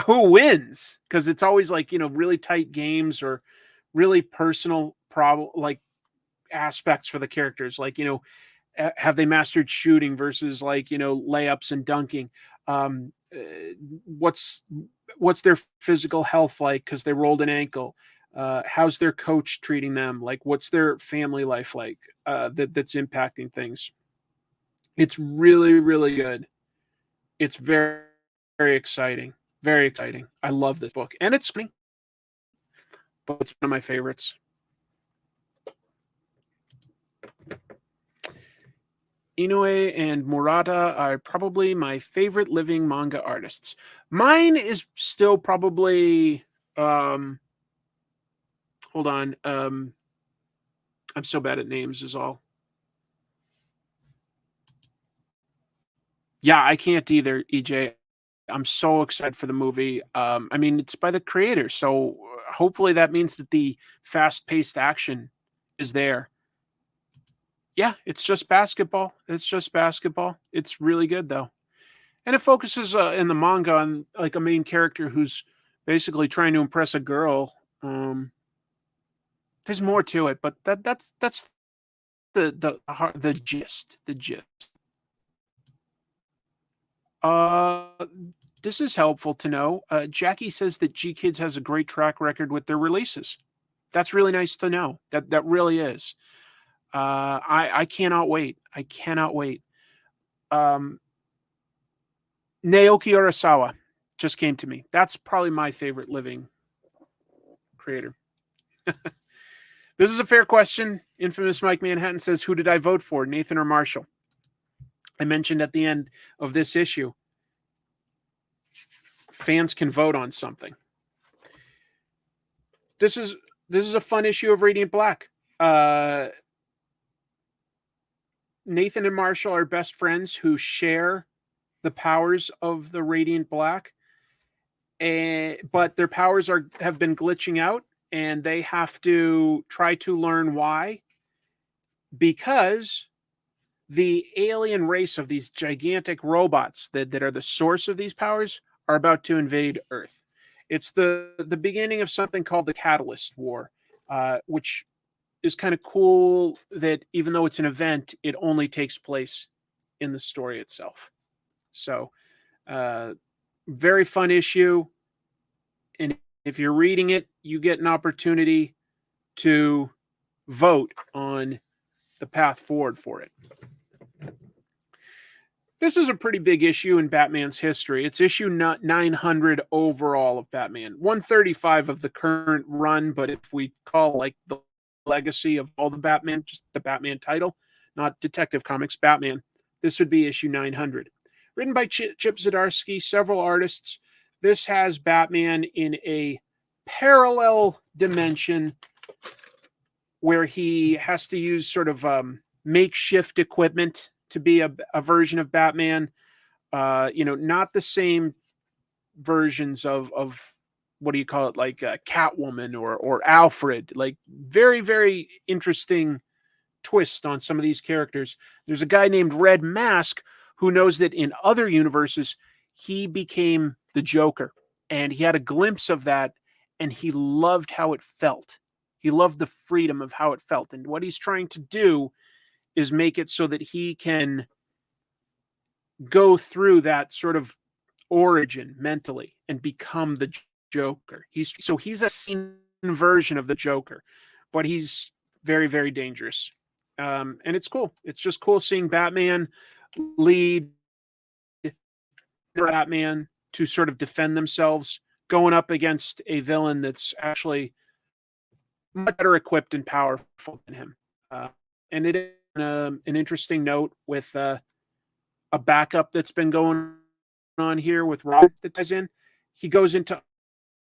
who wins, because it's always like really tight games or really personal like aspects for the characters, like have they mastered shooting versus like layups and dunking. What's their physical health like because they rolled an ankle. How's their coach treating them? Like, what's their family life like that's impacting things? It's really, really good. It's very, very exciting. Very exciting. I love this book. And it's funny, but it's one of my favorites. Inoue and Murata are probably my favorite living manga artists. Mine is still probably hold on. I'm so bad at names is all. Yeah, I can't either, EJ. I'm so excited for the movie. I mean, it's by the creators, so hopefully that means that the fast-paced action is there. Yeah, it's just basketball. It's just basketball. It's really good though, and it focuses in the manga on like a main character who's basically trying to impress a girl. There's more to it, but that's the gist. The gist. This is helpful to know. Jackie says that G Kids has a great track record with their releases. That's really nice to know. That really is. I cannot wait. I cannot wait. Naoki Urasawa just came to me. That's probably my favorite living creator. This is a fair question. Infamous Mike Manhattan says, who did I vote for, Nathan or Marshall? I mentioned at the end of this issue, fans can vote on something. This is a fun issue of Radiant Black. Nathan and Marshall are best friends who share the powers of the Radiant Black, but their powers have been glitching out, and they have to try to learn why, because the alien race of these gigantic robots that are the source of these powers are about to invade Earth. It's the beginning of something called the Catalyst War, which is kind of cool that even though it's an event, it only takes place in the story itself. So, very fun issue. And if you're reading it, you get an opportunity to vote on the path forward for it. This is a pretty big issue in Batman's history. It's issue 900 overall of Batman, 135 of the current run, but if we call like the legacy of all the Batman, just the Batman title, not Detective Comics, Batman, this would be issue 900. Written by Chip Zdarsky, several artists. This has Batman in a parallel dimension where he has to use sort of makeshift equipment to be a version of Batman. Not the same versions of what do you call it, like Catwoman or Alfred. Like very, very interesting twist on some of these characters. There's a guy named Red Mask who knows that in other universes he became the Joker, and he had a glimpse of that, and he loved how it felt. He loved the freedom of how it felt, and what he's trying to do is make it so that he can go through that sort of origin mentally and become the Joker. He's a sane version of the Joker, but he's very, very dangerous. And it's cool. It's just cool seeing Batman lead Batman to sort of defend themselves, going up against a villain that's actually much better equipped and powerful than him. And it an interesting note with a backup that's been going on here with Rob that ties in. He goes into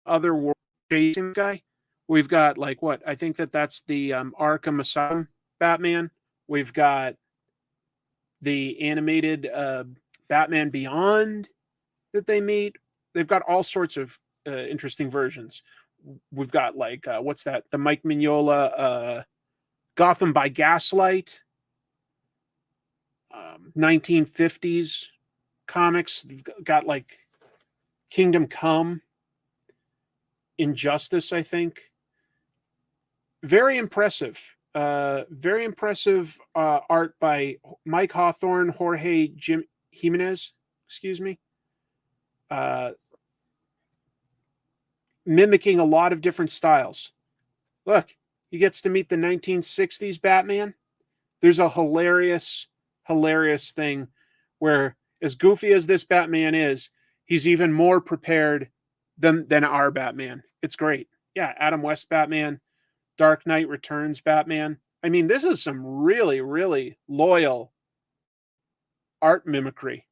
other world chasing guy. We've got like what I think that's the Arkham Asylum Batman. We've got the animated Batman Beyond that they meet. They've got all sorts of interesting versions. We've got like what's that? The Mike Mignola Gotham by Gaslight, 1950s comics. You've got like Kingdom Come, Injustice, I think. Very impressive. Very impressive art by Mike Hawthorne, Jorge Jimenez, excuse me. Mimicking a lot of different styles. Look, he gets to meet the 1960s Batman. There's a hilarious thing where, as goofy as this Batman is, he's even more prepared than our Batman. It's great. Yeah, Adam West Batman, Dark Knight Returns Batman. I mean, this is some really, really loyal art mimicry.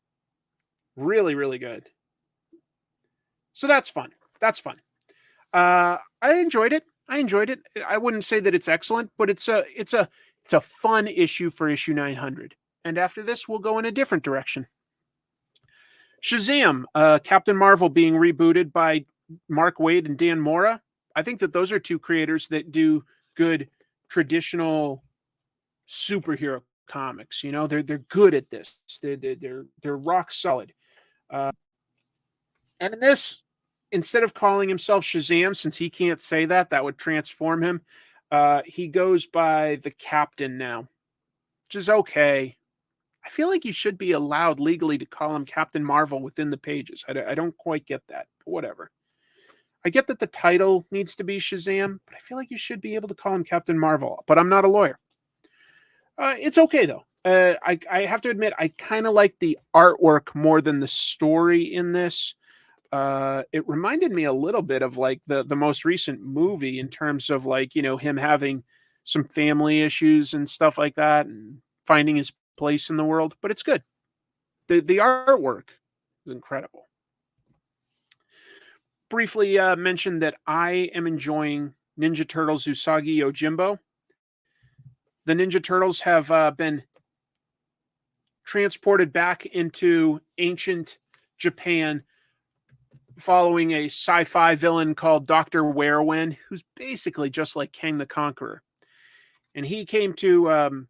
Really, really good. So that's fun. That's fun. I enjoyed it. I wouldn't say that it's excellent, but it's a fun issue for issue 900. And after this, we'll go in a different direction. Shazam, Captain Marvel being rebooted by Mark Waid and Dan Mora. I think that those are two creators that do good traditional superhero comics. You know, they're good at this. They're rock solid. And in this, instead of calling himself Shazam, since he can't say that would transform him, he goes by the Captain now, which is okay. I feel like you should be allowed legally to call him Captain Marvel within the pages. I don't quite get that, but whatever. I get that the title needs to be Shazam, but I feel like you should be able to call him Captain Marvel, but I'm not a lawyer. It's okay, though. I have to admit, I kind of like the artwork more than the story in this. It reminded me a little bit of like the most recent movie in terms of like, you know, him having some family issues and stuff like that and finding his place in the world, but it's good. The artwork is incredible. Briefly mentioned that I am enjoying Ninja Turtles Usagi Yojimbo. The Ninja Turtles have been transported back into ancient Japan following a sci-fi villain called Dr. Werewin, who's basically just like Kang the Conqueror. And he came to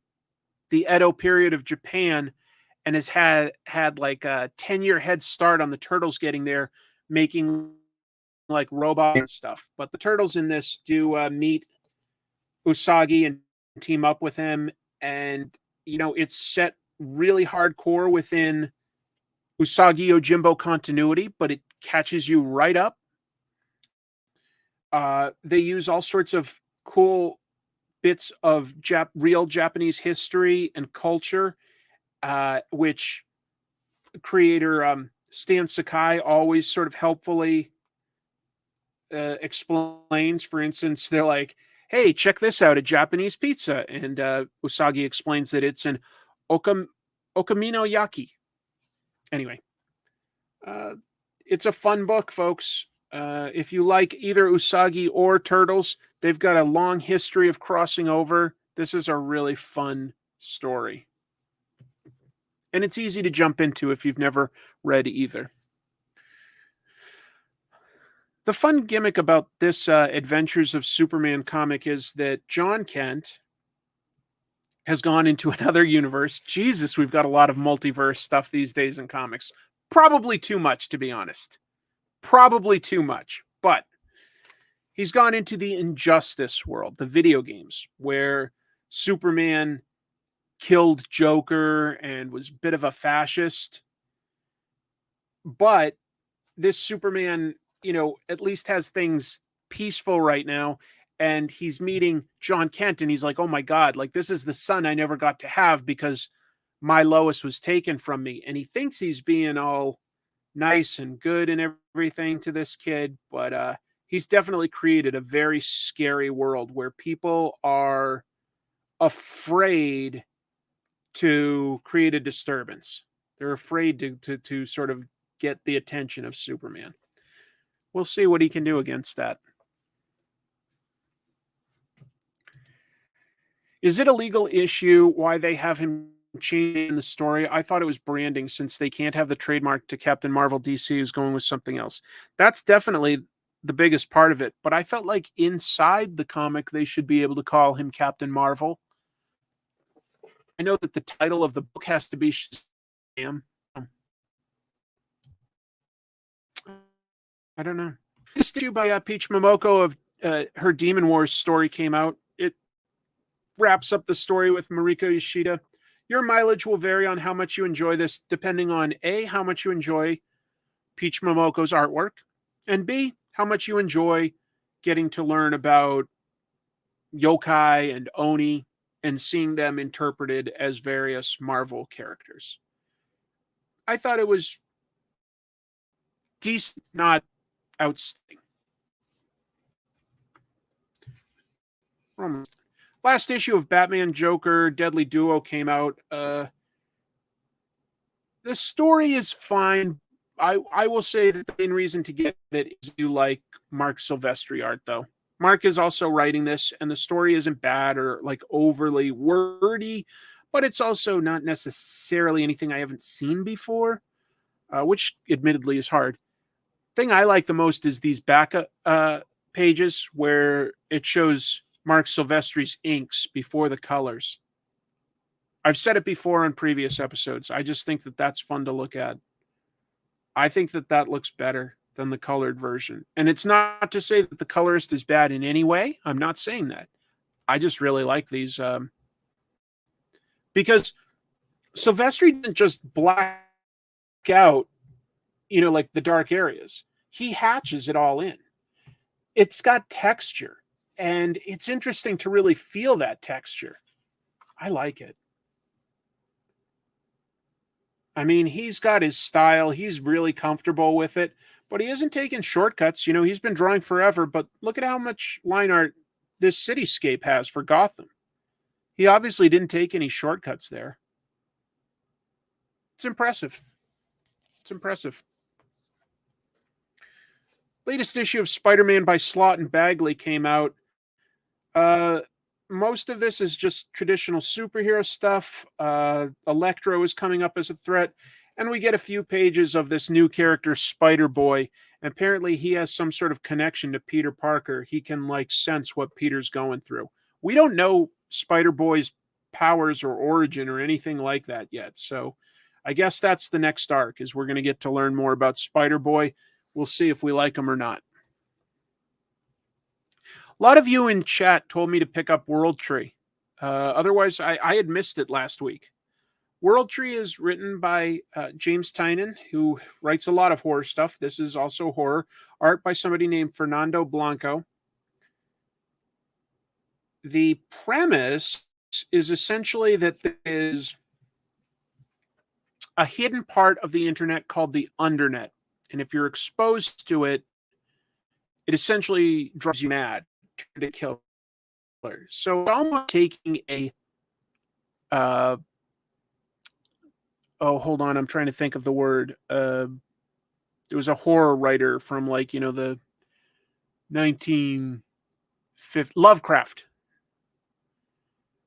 the Edo period of Japan and has had like a 10-year head start on the Turtles getting there, making like robot and stuff. But the Turtles in this do meet Usagi and team up with him. And, you know, it's set really hardcore within Usagi Yojimbo continuity, but it catches you right up. They use all sorts of cool bits of real Japanese history and culture, which creator Stan Sakai always sort of helpfully explains. For instance, they're like, hey, check this out, a Japanese pizza. And Usagi explains that it's an okonomiyaki. Anyway, it's a fun book, folks. If you like either Usagi or Turtles, they've got a long history of crossing over. This is a really fun story. And it's easy to jump into if you've never read either. The fun gimmick about this Adventures of Superman comic is that JOn Kent has gone into another universe. Jesus, we've got a lot of multiverse stuff these days in comics. Probably too much, to be honest. Probably too much. But he's gone into the Injustice world, the video games, where Superman killed Joker and was a bit of a fascist. But this Superman, you know, at least has things peaceful right now. And he's meeting JOn Kent and he's like, oh my God, like this is the son I never got to have because my Lois was taken from me. And he thinks he's being all nice and good and everything to this kid. But he's definitely created a very scary world where people are afraid to create a disturbance. They're afraid to sort of get the attention of Superman. We'll see what he can do against that. Is it a legal issue why they have him changing the story? I thought it was branding, since they can't have the trademark to Captain Marvel. DC is going with something else. That's definitely the biggest part of it. But I felt like inside the comic, they should be able to call him Captain Marvel. I know that the title of the book has to be Shazam. I don't know. This issue by Peach Momoko of her Demon Wars story came out. It wraps up the story with Mariko Yoshida. Your mileage will vary on how much you enjoy this, depending on A, how much you enjoy Peach Momoko's artwork, and B, how much you enjoy getting to learn about yokai and oni and seeing them interpreted as various Marvel characters. I thought it was decent, not outstanding. Last issue of Batman Joker Deadly Duo came out. The story is fine. I will say that the main reason to get it is you like Mark Silvestri art, though. Mark is also writing this, and the story isn't bad or like overly wordy, but it's also not necessarily anything I haven't seen before, which admittedly is hard. Thing I like the most is these backup pages where it shows Mark Silvestri's inks before the colors. I've said it before on previous episodes. I just think that that's fun to look at. I think that that looks better than the colored version. And it's not to say that the colorist is bad in any way. I'm not saying that. I just really like these because Silvestri didn't just black out, like the dark areas. He hatches it all in. It's got texture, and it's interesting to really feel that texture. I like it. I mean, he's got his style. He's really comfortable with it, but he isn't taking shortcuts. He's been drawing forever, but look at how much line art this cityscape has for Gotham. He obviously didn't take any shortcuts there. It's impressive. It's impressive. Latest issue of Spider-Man by Slott and Bagley came out. Most of this is just traditional superhero stuff. Electro is coming up as a threat, and we get a few pages of this new character, Spider-Boy. Apparently, he has some sort of connection to Peter Parker. He can sense what Peter's going through. We don't know Spider-Boy's powers or origin or anything like that yet. So I guess that's the next arc, is we're going to get to learn more about Spider-Boy. We'll see if we like him or not. A lot of you in chat told me to pick up World Tree. Otherwise, I had missed it last week. World Tree is written by James Tynion, who writes a lot of horror stuff. This is also horror. Art by somebody named Fernando Blanco. The premise is essentially that there is a hidden part of the internet called the Undernet. And if you're exposed to it, it essentially drives you mad to kill. So almost taking a hold on, I'm trying to think of the word. It was a horror writer from the 1950s, Lovecraft.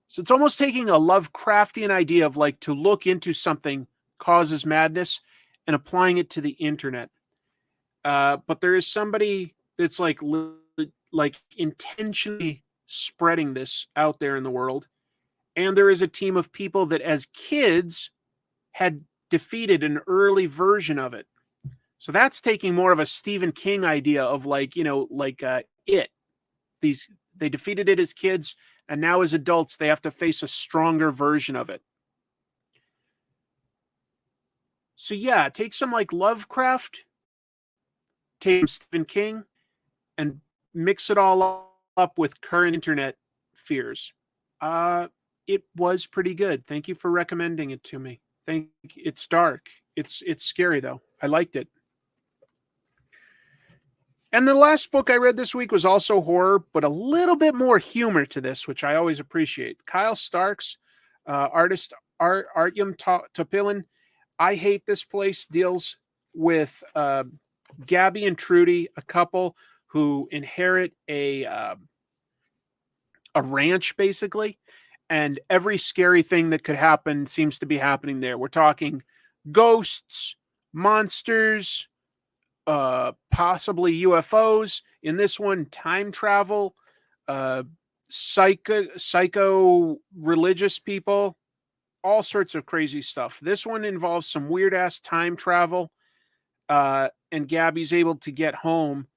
So it's almost taking a Lovecraftian idea of to look into something causes madness and applying it to the internet. But there is somebody that's intentionally spreading this out there in the world. And there is a team of people that as kids had defeated an early version of it. So that's taking more of a Stephen King idea of it. They defeated it as kids, and now as adults, they have to face a stronger version of it. So yeah, take some Lovecraft, take Stephen King, and mix it all up with current internet fears. It was pretty good. Thank you for recommending it to me. It's dark. It's scary though. I liked it. And the last book I read this week was also horror, but a little bit more humor to this, which I always appreciate. Kyle Starks, artist Artyom Topilin. I Hate This Place deals with Gabby and Trudy, a couple who inherit a ranch, basically, and every scary thing that could happen seems to be happening there. We're talking ghosts, monsters, possibly UFOs. In this one, time travel, psycho religious people, all sorts of crazy stuff. This one involves some weird ass time travel, and Gabby's able to get home,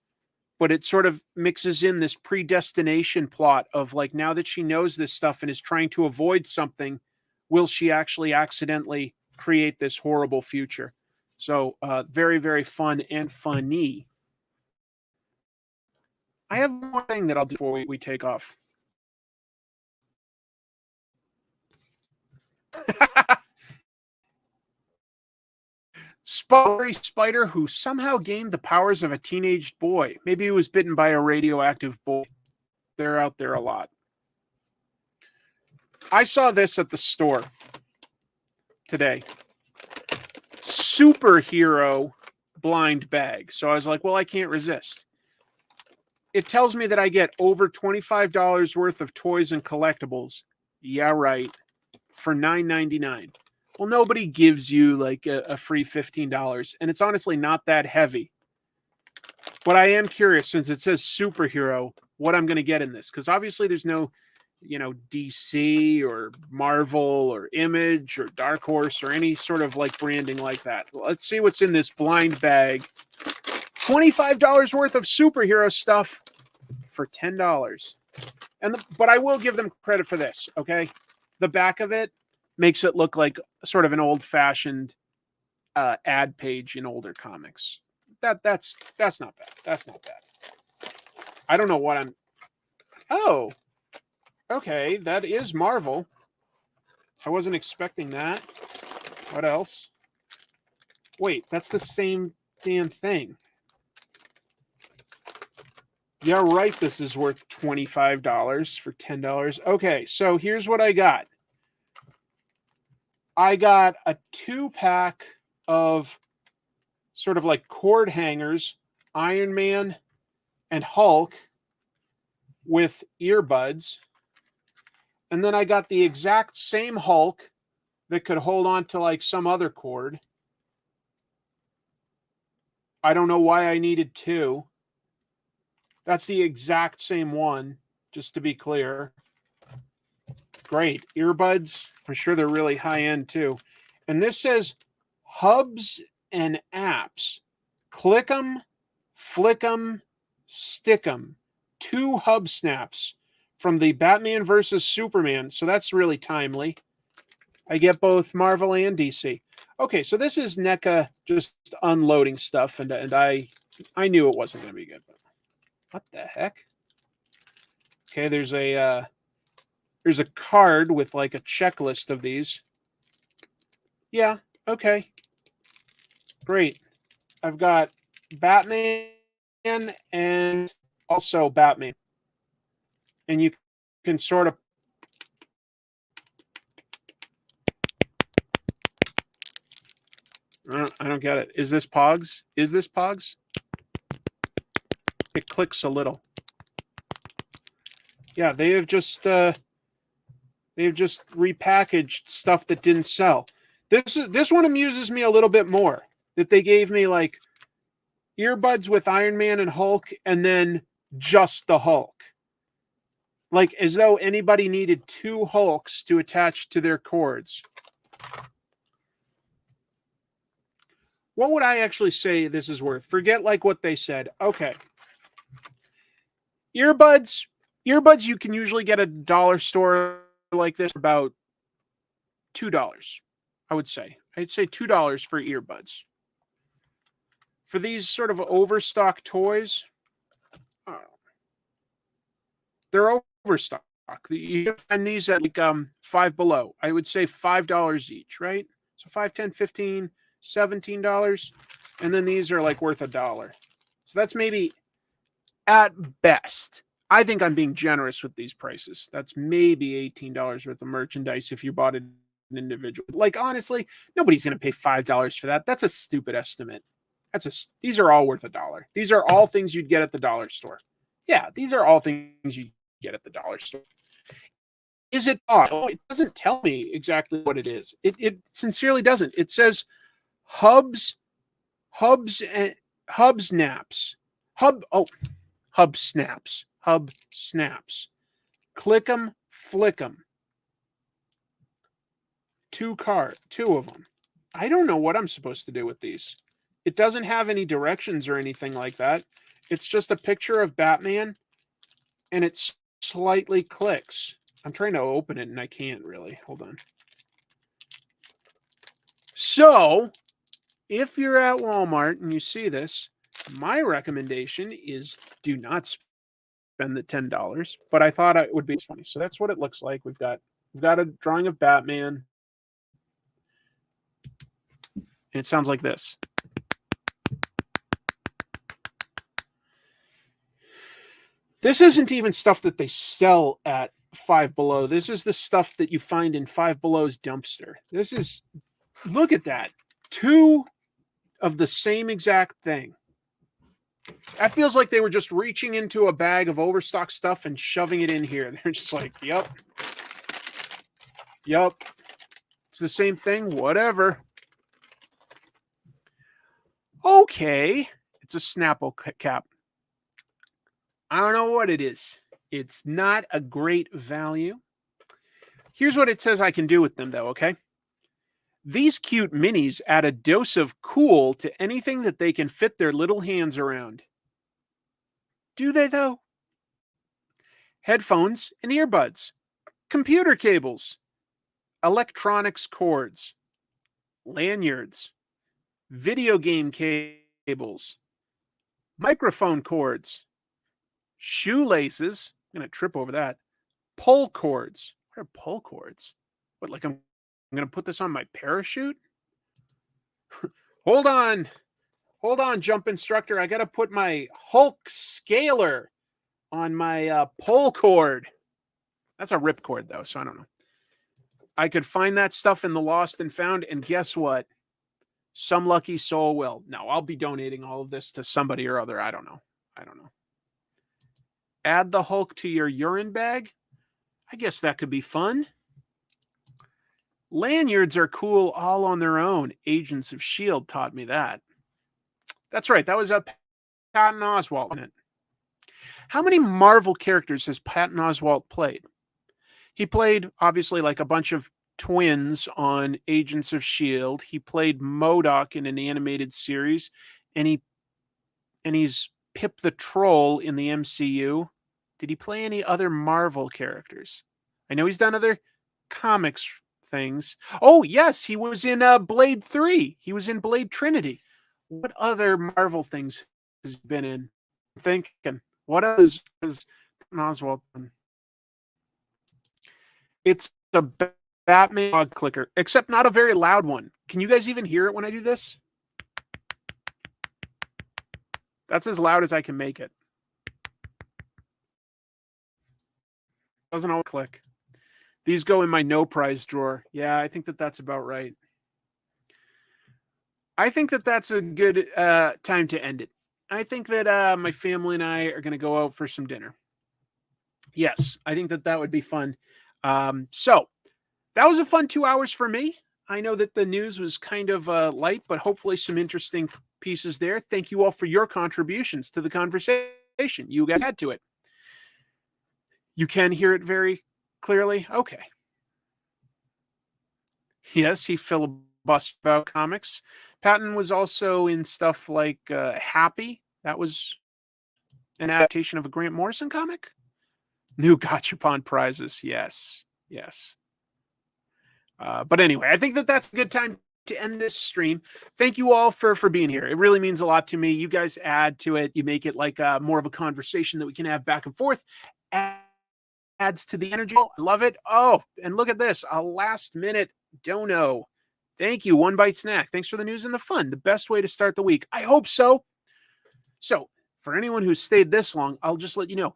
but it sort of mixes in this predestination plot of like, now that she knows this stuff and is trying to avoid something, will she actually accidentally create this horrible future? So very, very fun and funny. I have one more thing that I'll do before we take off. Spider who somehow gained the powers of a teenage boy. Maybe he was bitten by a radioactive boy. They're out there a lot. I saw this at the store today. Superhero blind bag. So I was like, well, I can't resist. It tells me that I get over $25 worth of toys and collectibles. Yeah, right. For $9.99. Well, nobody gives you like a free $15, and it's honestly not that heavy. But I am curious, since it says superhero, what I'm going to get in this, because obviously there's no, DC or Marvel or Image or Dark Horse or any sort of like branding like that. Let's see what's in this blind bag. $25 worth of superhero stuff for $10. But I will give them credit for this, okay? The back of it makes it look like sort of an old-fashioned ad page in older comics. That's not bad. That's not bad. I don't know what I'm... Oh, okay, that is Marvel. I wasn't expecting that. What else? Wait, that's the same damn thing. Yeah, right, this is worth $25 for $10. Okay, so here's what I got. I got a 2-pack of sort of like cord hangers, Iron Man and Hulk with earbuds. And then I got the exact same Hulk that could hold on to like some other cord. I don't know why I needed 2. That's the exact same one, just to be clear. Great. Earbuds. I'm sure they're really high end too. And this says hubs and apps. Click them, flick them, stick them. 2 hub snaps from the Batman versus Superman. So that's really timely. I get both Marvel and DC. Okay, so this is NECA just unloading stuff, and I knew it wasn't going to be good. But what the heck? Okay, there's a card with like a checklist of these. Yeah, okay. Great. I've got Batman and also Batman. And you can sort of... I don't get it. Is this Pogs? Is this Pogs? It clicks a little. Yeah, they have just repackaged stuff that didn't sell. This one amuses me a little bit more. That they gave me like earbuds with Iron Man and Hulk, and then just the Hulk. Like as though anybody needed 2 Hulks to attach to their cords. What would I actually say this is worth? Forget like what they said. Okay. Earbuds you can usually get at a dollar store like this for about $2, I would say. I'd say $2 for earbuds. For these sort of overstock toys, they're overstock. You can find these at like Five Below. I would say $5 each, right? So $5, $10, $15, $17. And then these are like worth $1. So that's maybe at best. I think I'm being generous with these prices. That's maybe $18 worth of merchandise if you bought it individual. Like, honestly, nobody's going to pay $5 for that. That's a stupid estimate. These are all worth $1. These are all things you'd get at the dollar store. Yeah, these are all things you get at the dollar store. Is it odd? Oh, it doesn't tell me exactly what it is. It sincerely doesn't. It says hub snaps. Click them, flick them. Two of them. I don't know what I'm supposed to do with these. It doesn't have any directions or anything like that. It's just a picture of Batman, and it slightly clicks. I'm trying to open it, and I can't really. Hold on. So, if you're at Walmart and you see this, my recommendation is do not spend the $10. But I thought it would be funny. So that's what it looks like. We've got a drawing of Batman. And it sounds like this. This isn't even stuff that they sell at Five Below. This is the stuff that you find in Five Below's dumpster. Look at that. 2 of the same exact thing. That feels like they were just reaching into a bag of overstock stuff and shoving it in here. They're just like, yep. It's the same thing, whatever. Okay. It's a Snapple cap. I don't know what it is. It's not a great value. Here's what it says I can do with them, though, okay? These cute minis add a dose of cool to anything that they can fit their little hands around. Do they, though? Headphones and earbuds. Computer cables. Electronics cords. Lanyards. Video game cables. Microphone cords. Shoelaces. I'm going to trip over that. Pull cords. What are pull cords? What, like I'm going to put this on my parachute? Hold on, jump instructor. I got to put my Hulk scaler on my pull cord. That's a rip cord, though, so I don't know. I could find that stuff in the lost and found, and guess what? Some lucky soul will. No, I'll be donating all of this to somebody or other. I don't know. Add the Hulk to your urine bag? I guess that could be fun. Lanyards are cool all on their own. Agents of S.H.I.E.L.D. taught me that. That's right. That was a Patton Oswalt, wasn't it? How many Marvel characters has Patton Oswalt played? He played, obviously, like a bunch of twins on Agents of S.H.I.E.L.D. He played MODOK in an animated series, and he's Pip the Troll in the MCU. Did he play any other Marvel characters? I know he's done other comics things. Oh, yes, he was in Blade 3. He was in Blade Trinity. What other Marvel things has he been in? I'm thinking, what else has Oswald done? It's a Batman dog clicker, except not a very loud one. Can you guys even hear it when I do this? That's as loud as I can make it. Doesn't always click. These go in my no prize drawer. Yeah, I think that's about right. I think that's a good time to end it. I think that my family and I are going to go out for some dinner. Yes, I think that would be fun. So that was a fun 2 hours for me. I know that the news was kind of light, but hopefully some interesting pieces there. Thank you all for your contributions to the conversation. You guys had to it. You can hear it very clearly? Okay. Yes, he filibustered about comics. Patton was also in stuff like Happy. That was an adaptation of a Grant Morrison comic. New Gachapon prizes. Yes. But anyway, I think that's a good time to end this stream. Thank you all for being here. It really means a lot to me. You guys add to it. You make it like more of a conversation that we can have back and forth. Adds to the energy. I love it. Oh, and look at this. A last minute dono. Thank you. One Bite Snack. Thanks for the news and the fun. The best way to start the week. I hope so. So for anyone who stayed this long, I'll just let you know,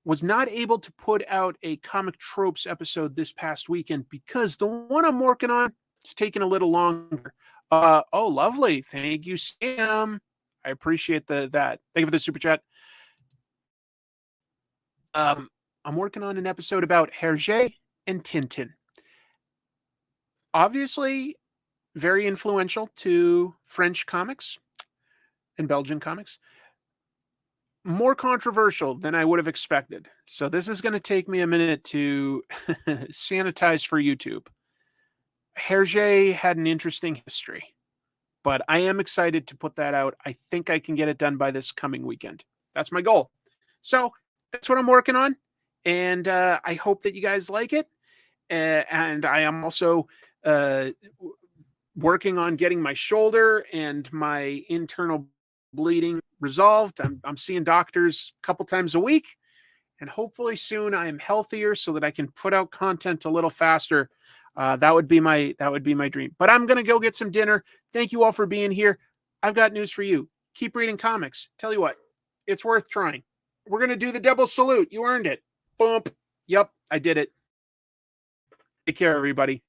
was not able to put out a comic tropes episode this past weekend because the one I'm working on is taking a little longer. Oh, lovely. Thank you, Sam. I appreciate that. Thank you for the super chat. I'm working on an episode about Hergé and Tintin. Obviously, very influential to French comics and Belgian comics. More controversial than I would have expected. So this is going to take me a minute to sanitize for YouTube. Hergé had an interesting history, but I am excited to put that out. I think I can get it done by this coming weekend. That's my goal. So that's what I'm working on. And I hope that you guys like it. And I am also working on getting my shoulder and my internal bleeding resolved. I'm seeing doctors a couple times a week. And hopefully soon I am healthier so that I can put out content a little faster. That would be my dream. But I'm going to go get some dinner. Thank you all for being here. I've got news for you. Keep reading comics. Tell you what, it's worth trying. We're going to do the double salute. You earned it. Bump. Yep, I did it. Take care, everybody.